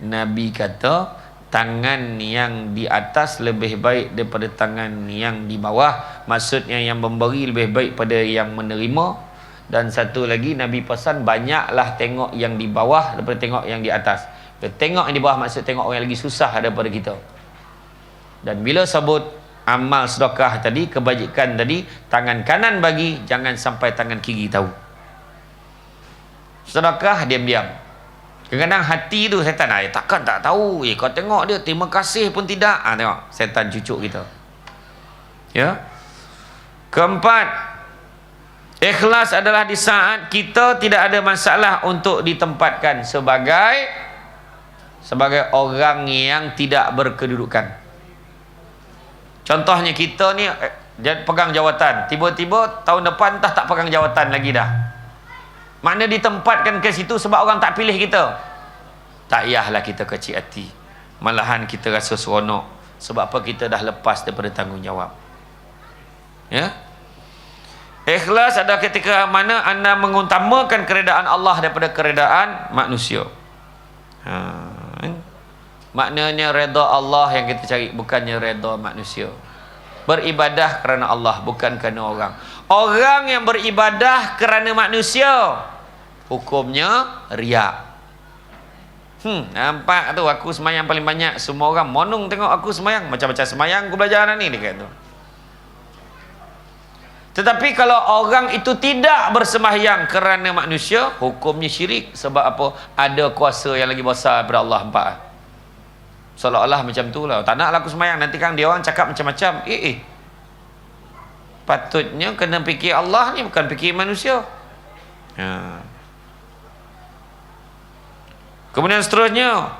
Nabi kata tangan yang di atas lebih baik daripada tangan yang di bawah. Maksudnya yang memberi lebih baik pada yang menerima. Dan satu lagi Nabi pesan, banyaklah tengok yang di bawah daripada tengok yang di atas. Dia tengok yang di bawah, maksud tengok orang yang lagi susah daripada kita. Dan bila sebut amal sedekah tadi, kebajikan tadi, tangan kanan bagi, jangan sampai tangan kiri tahu. Sedekah diam-diam. Kadang-kadang hati tu setan, takkan tak tahu. Kau tengok dia, terima kasih pun tidak. Tengok, setan cucuk kita. Ya. Keempat, ikhlas adalah di saat kita tidak ada masalah untuk ditempatkan sebagai orang yang tidak berkedudukan. Contohnya kita ni pegang jawatan, tiba-tiba tahun depan tak pegang jawatan lagi dah. Makna ditempatkan ke situ sebab orang tak pilih kita. Tak payahlah kita kecil hati. Malahan kita rasa seronok. Sebab apa? Kita dah lepas daripada tanggungjawab. Ya? Ikhlas adalah ketika mana anda mengutamakan keredaan Allah daripada keredaan manusia. Maknanya redha Allah yang kita cari, bukannya redha manusia. Beribadah kerana Allah, bukan kerana orang. Orang yang beribadah kerana manusia, hukumnya riak. Nampak tu, aku semayang paling banyak, semua orang monong tengok aku semayang, macam-macam semayang aku belajar ni, dia kata. Tetapi kalau orang itu tidak bersembahyang kerana manusia, hukumnya syirik. Sebab apa? Ada kuasa yang lagi besar daripada Allah. Nampak? Seolah-olah macam tu lah. Tak nak aku semayang, nanti kan dia orang cakap macam-macam. Patutnya kena fikir Allah ni, bukan fikir manusia. Kemudian seterusnya,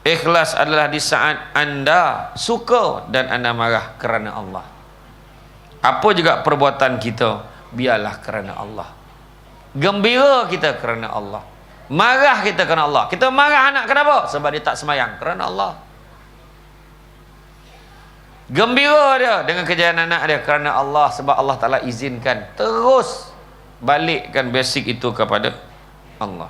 ikhlas adalah di saat anda suka dan anda marah kerana Allah. Apa juga perbuatan kita, biarlah kerana Allah. Gembira kita kerana Allah. Marah kita kerana Allah. Kita marah anak kenapa? Sebab dia tak semayang, kerana Allah. Gembira dia dengan kejayaan anak dia kerana Allah, sebab Allah Ta'ala izinkan. Terus balikkan basic itu kepada Allah.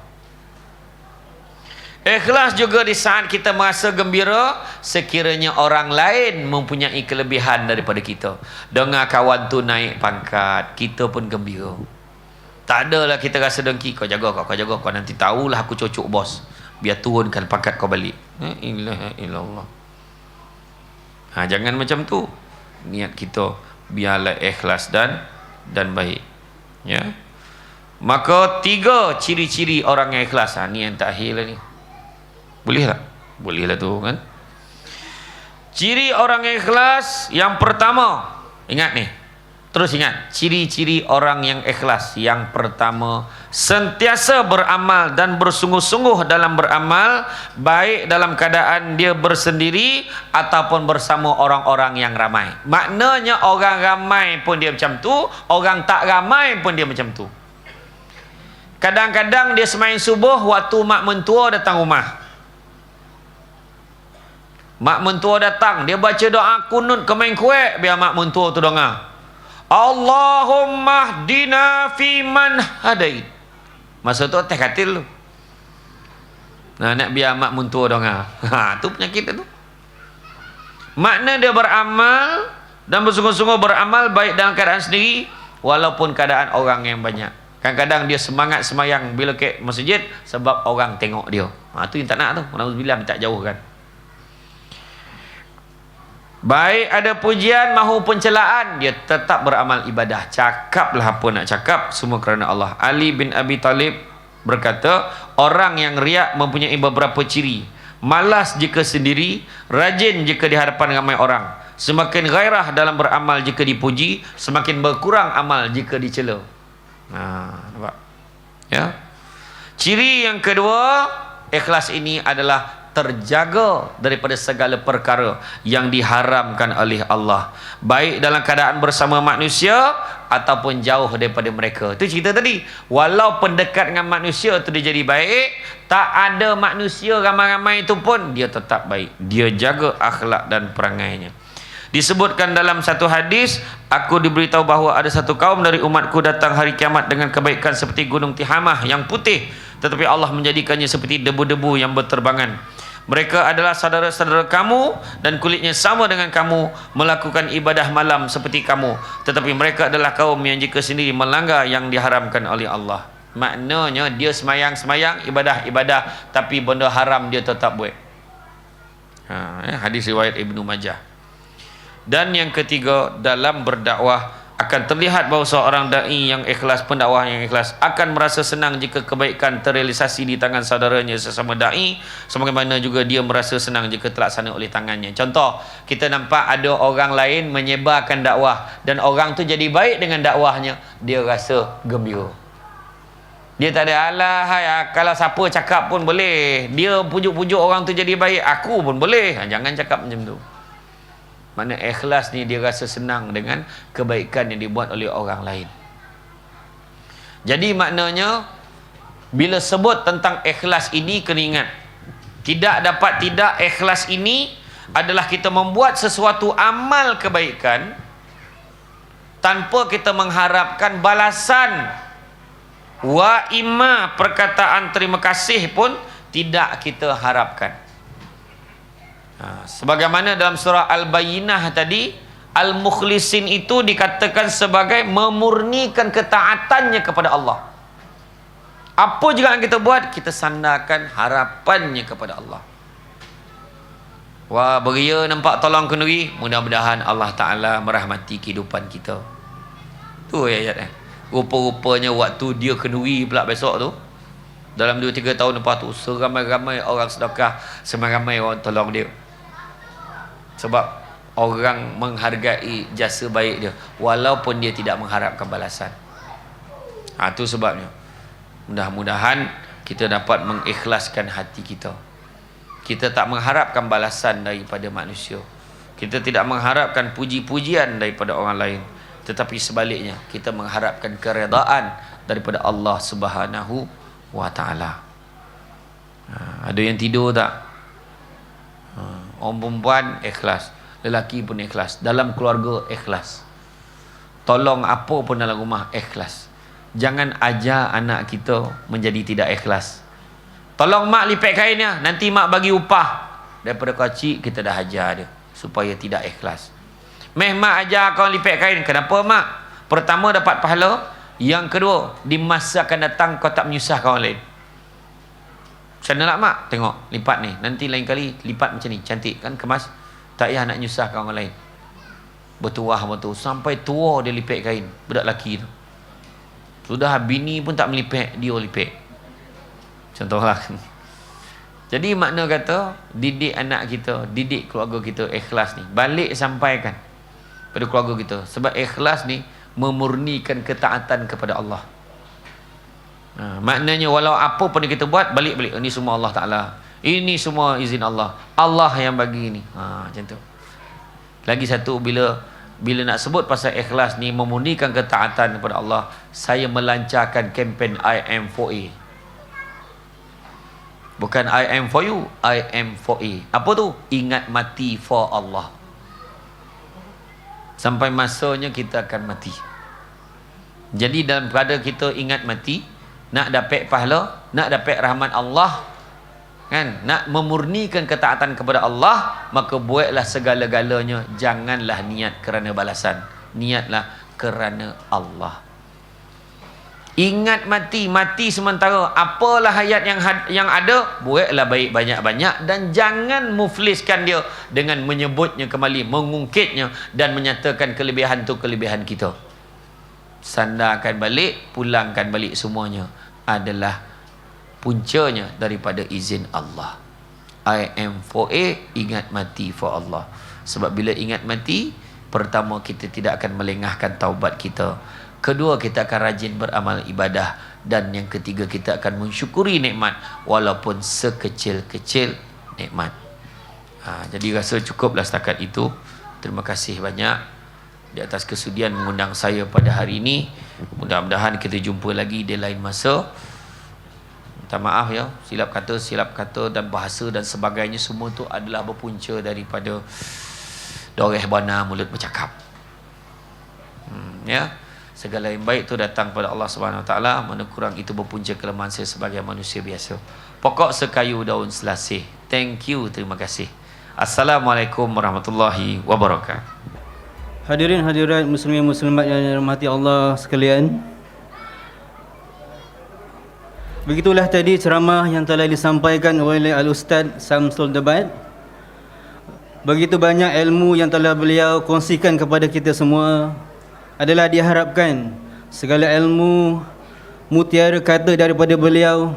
Ikhlas juga di saat kita merasa gembira sekiranya orang lain mempunyai kelebihan daripada kita. Dengar kawan tu naik pangkat, kita pun gembira. Tak adalah kita rasa dengki, kau jaga kau nanti tahulah aku cocok bos, biar turunkan pangkat kau balik. Ilaha illallah. Jangan macam tu. Niat kita biarlah ikhlas dan baik. Ya. Maka 3 ciri-ciri orang yang ikhlas. Ni yang terakhir lah ni. Boleh tak? Boleh lah tu kan. Ciri orang yang ikhlas yang pertama, ingat ni, terus ingat, ciri-ciri orang yang ikhlas yang pertama, sentiasa beramal dan bersungguh-sungguh dalam beramal, baik dalam keadaan dia bersendiri ataupun bersama orang-orang yang ramai. Maknanya orang ramai pun dia macam tu, orang tak ramai pun dia macam tu. Kadang-kadang dia semain subuh waktu mak mentua datang rumah. Mak mentua datang, dia baca doa kunut ke main kuek, biar mak mentua tu dengar. Allahumma hdina fi man hadait. Masa tu teh katil tu. Nak biar mak mentua dengar. Tu penyakit tu. Makna dia beramal dan bersungguh-sungguh beramal baik dalam keadaan sendiri walaupun keadaan orang yang banyak. Kadang-kadang dia semangat semayang bila ke masjid sebab orang tengok dia. Tu yang tak nak tu. Alhamdulillah minta jauhkan. Baik ada pujian mahu pencelaan, dia tetap beramal ibadah. Cakaplah apa nak cakap, semua kerana Allah. Ali bin Abi Talib berkata, orang yang riak mempunyai beberapa ciri. Malas jika sendiri, rajin jika di hadapan ramai orang. Semakin gairah dalam beramal jika dipuji, semakin berkurang amal jika dicela. Nampak? Ya. Ciri yang kedua, ikhlas ini adalah terjaga daripada segala perkara yang diharamkan oleh Allah, baik dalam keadaan bersama manusia ataupun jauh daripada mereka. Itu cerita tadi. Walaupun dekat dengan manusia tu dia jadi baik, tak ada manusia ramai-ramai itu pun dia tetap baik. Dia jaga akhlak dan perangainya. Disebutkan dalam satu hadis, aku diberitahu bahawa ada satu kaum dari umatku datang hari kiamat dengan kebaikan seperti gunung Tihamah yang putih, tetapi Allah menjadikannya seperti debu-debu yang berterbangan. Mereka adalah saudara-saudara kamu dan kulitnya sama dengan kamu, melakukan ibadah malam seperti kamu, tetapi mereka adalah kaum yang jika sendiri melanggar yang diharamkan oleh Allah. Maknanya dia semayang, ibadah, tapi benda haram dia tetap buat. Hadis riwayat Ibnu Majah. Dan yang ketiga, dalam berdakwah akan terlihat bahawa seorang dai yang ikhlas, pendakwah yang ikhlas akan merasa senang jika kebaikan terrealisasi di tangan saudaranya sesama dai, sebagaimana juga dia merasa senang jika terlaksana oleh tangannya. Contoh, kita nampak ada orang lain menyebarkan dakwah dan orang tu jadi baik dengan dakwahnya, dia rasa gembira. Dia tak ada alah, kalau siapa cakap pun boleh, dia pujuk-pujuk orang tu jadi baik, aku pun boleh. Jangan cakap macam tu. Mana ikhlas ni dia rasa senang dengan kebaikan yang dibuat oleh orang lain. Jadi maknanya bila sebut tentang ikhlas ini, kena ingat, tidak ikhlas ini adalah kita membuat sesuatu amal kebaikan tanpa kita mengharapkan balasan. Wa imma, perkataan terima kasih pun tidak kita harapkan. Sebagaimana dalam surah Al-Bayyinah tadi, Al-Mukhlisin itu dikatakan sebagai memurnikan ketaatannya kepada Allah. Apa juga yang kita buat, kita sandarkan harapannya kepada Allah. Wah, beria nampak tolong kenduri, mudah-mudahan Allah Ta'ala merahmati kehidupan kita. Tu ayat rupa-rupanya waktu dia kenduri pula besok tu, dalam 2-3 tahun lepas tu, seramai-ramai orang sedekah, seramai-ramai orang tolong dia. Sebab orang menghargai jasa baik dia walaupun dia tidak mengharapkan balasan. Itu sebabnya mudah-mudahan kita dapat mengikhlaskan hati kita. Kita tak mengharapkan balasan daripada manusia, kita tidak mengharapkan puji-pujian daripada orang lain, tetapi sebaliknya kita mengharapkan keredaan daripada Allah Subhanahu wa ta'ala. Ada yang tidur tak? Orang perempuan ikhlas, lelaki pun ikhlas, dalam keluarga ikhlas, tolong apa pun dalam rumah ikhlas. Jangan ajar anak kita menjadi tidak ikhlas. Tolong mak lipat kainnya, nanti mak bagi upah. Daripada kecil kita dah ajar dia supaya tidak ikhlas. Mak ajar kau lipat kain, kenapa mak? Pertama dapat pahala, yang kedua di masa akan datang kau tak menyusahkan orang lain. Macam mana nak mak? Tengok, lipat ni. Nanti lain kali lipat macam ni. Cantik kan, kemas. Tak payah nak nyusahkan orang lain. Bertuah betul. Sampai tua dia lipat kain. Budak lelaki tu. Sudah bini pun tak melipat, dia lipat. Contohlah. Jadi makna kata, didik anak kita, didik keluarga kita ikhlas ni. Balik sampaikan pada keluarga kita. Sebab ikhlas ni memurnikan ketaatan kepada Allah. Maknanya walau apa pun kita buat, balik-balik, ini semua Allah Ta'ala, ini semua izin Allah, Allah yang bagi ni. Macam tu. Lagi satu, bila nak sebut pasal ikhlas ni memurnikan ketaatan kepada Allah, saya melancarkan kempen I am for A. Bukan I am for you, I am for A. Apa tu? Ingat mati for Allah. Sampai masanya kita akan mati. Jadi dalam pada kita ingat mati, nak dapat pahala, nak dapat rahmat Allah, kan, nak memurnikan ketaatan kepada Allah, maka buatlah segala-galanya, janganlah niat kerana balasan, niatlah kerana Allah. Ingat mati sementara, apalah hayat yang ada, buatlah baik banyak-banyak dan jangan mufliskan dia dengan menyebutnya kembali, mengungkitnya dan menyatakan kelebihan tu kelebihan kita. Sandarkan balik, pulangkan balik semuanya adalah puncanya daripada izin Allah. I am for A, ingat mati for Allah. Sebab bila ingat mati, pertama kita tidak akan melengahkan taubat kita, kedua kita akan rajin beramal ibadah, dan yang ketiga kita akan mensyukuri nikmat walaupun sekecil-kecil nikmat. Jadi rasa cukuplah setakat itu. Terima kasih banyak di atas kesudian mengundang saya pada hari ini. Mudah-mudahan kita jumpa lagi di lain masa. Minta maaf ya, silap kata dan bahasa dan sebagainya, semua tu adalah berpunca daripada doreh bana mulut bercakap. Ya, segala yang baik tu datang pada Allah Subhanahu Wa Taala, mana kurang itu berpunca kelemahan saya sebagai manusia biasa. Pokok sekayu daun selasih. Thank you, terima kasih. Assalamualaikum warahmatullahi wabarakatuh. Hadirin hadirat muslimin muslimat yang dirahmati Allah sekalian, Begitulah tadi ceramah yang telah disampaikan oleh Al-Ustaz Samsul Debat. Begitu banyak ilmu yang telah beliau kongsikan kepada kita semua. Adalah diharapkan segala ilmu mutiara kata daripada beliau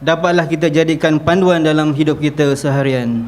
dapatlah kita jadikan panduan dalam hidup kita seharian.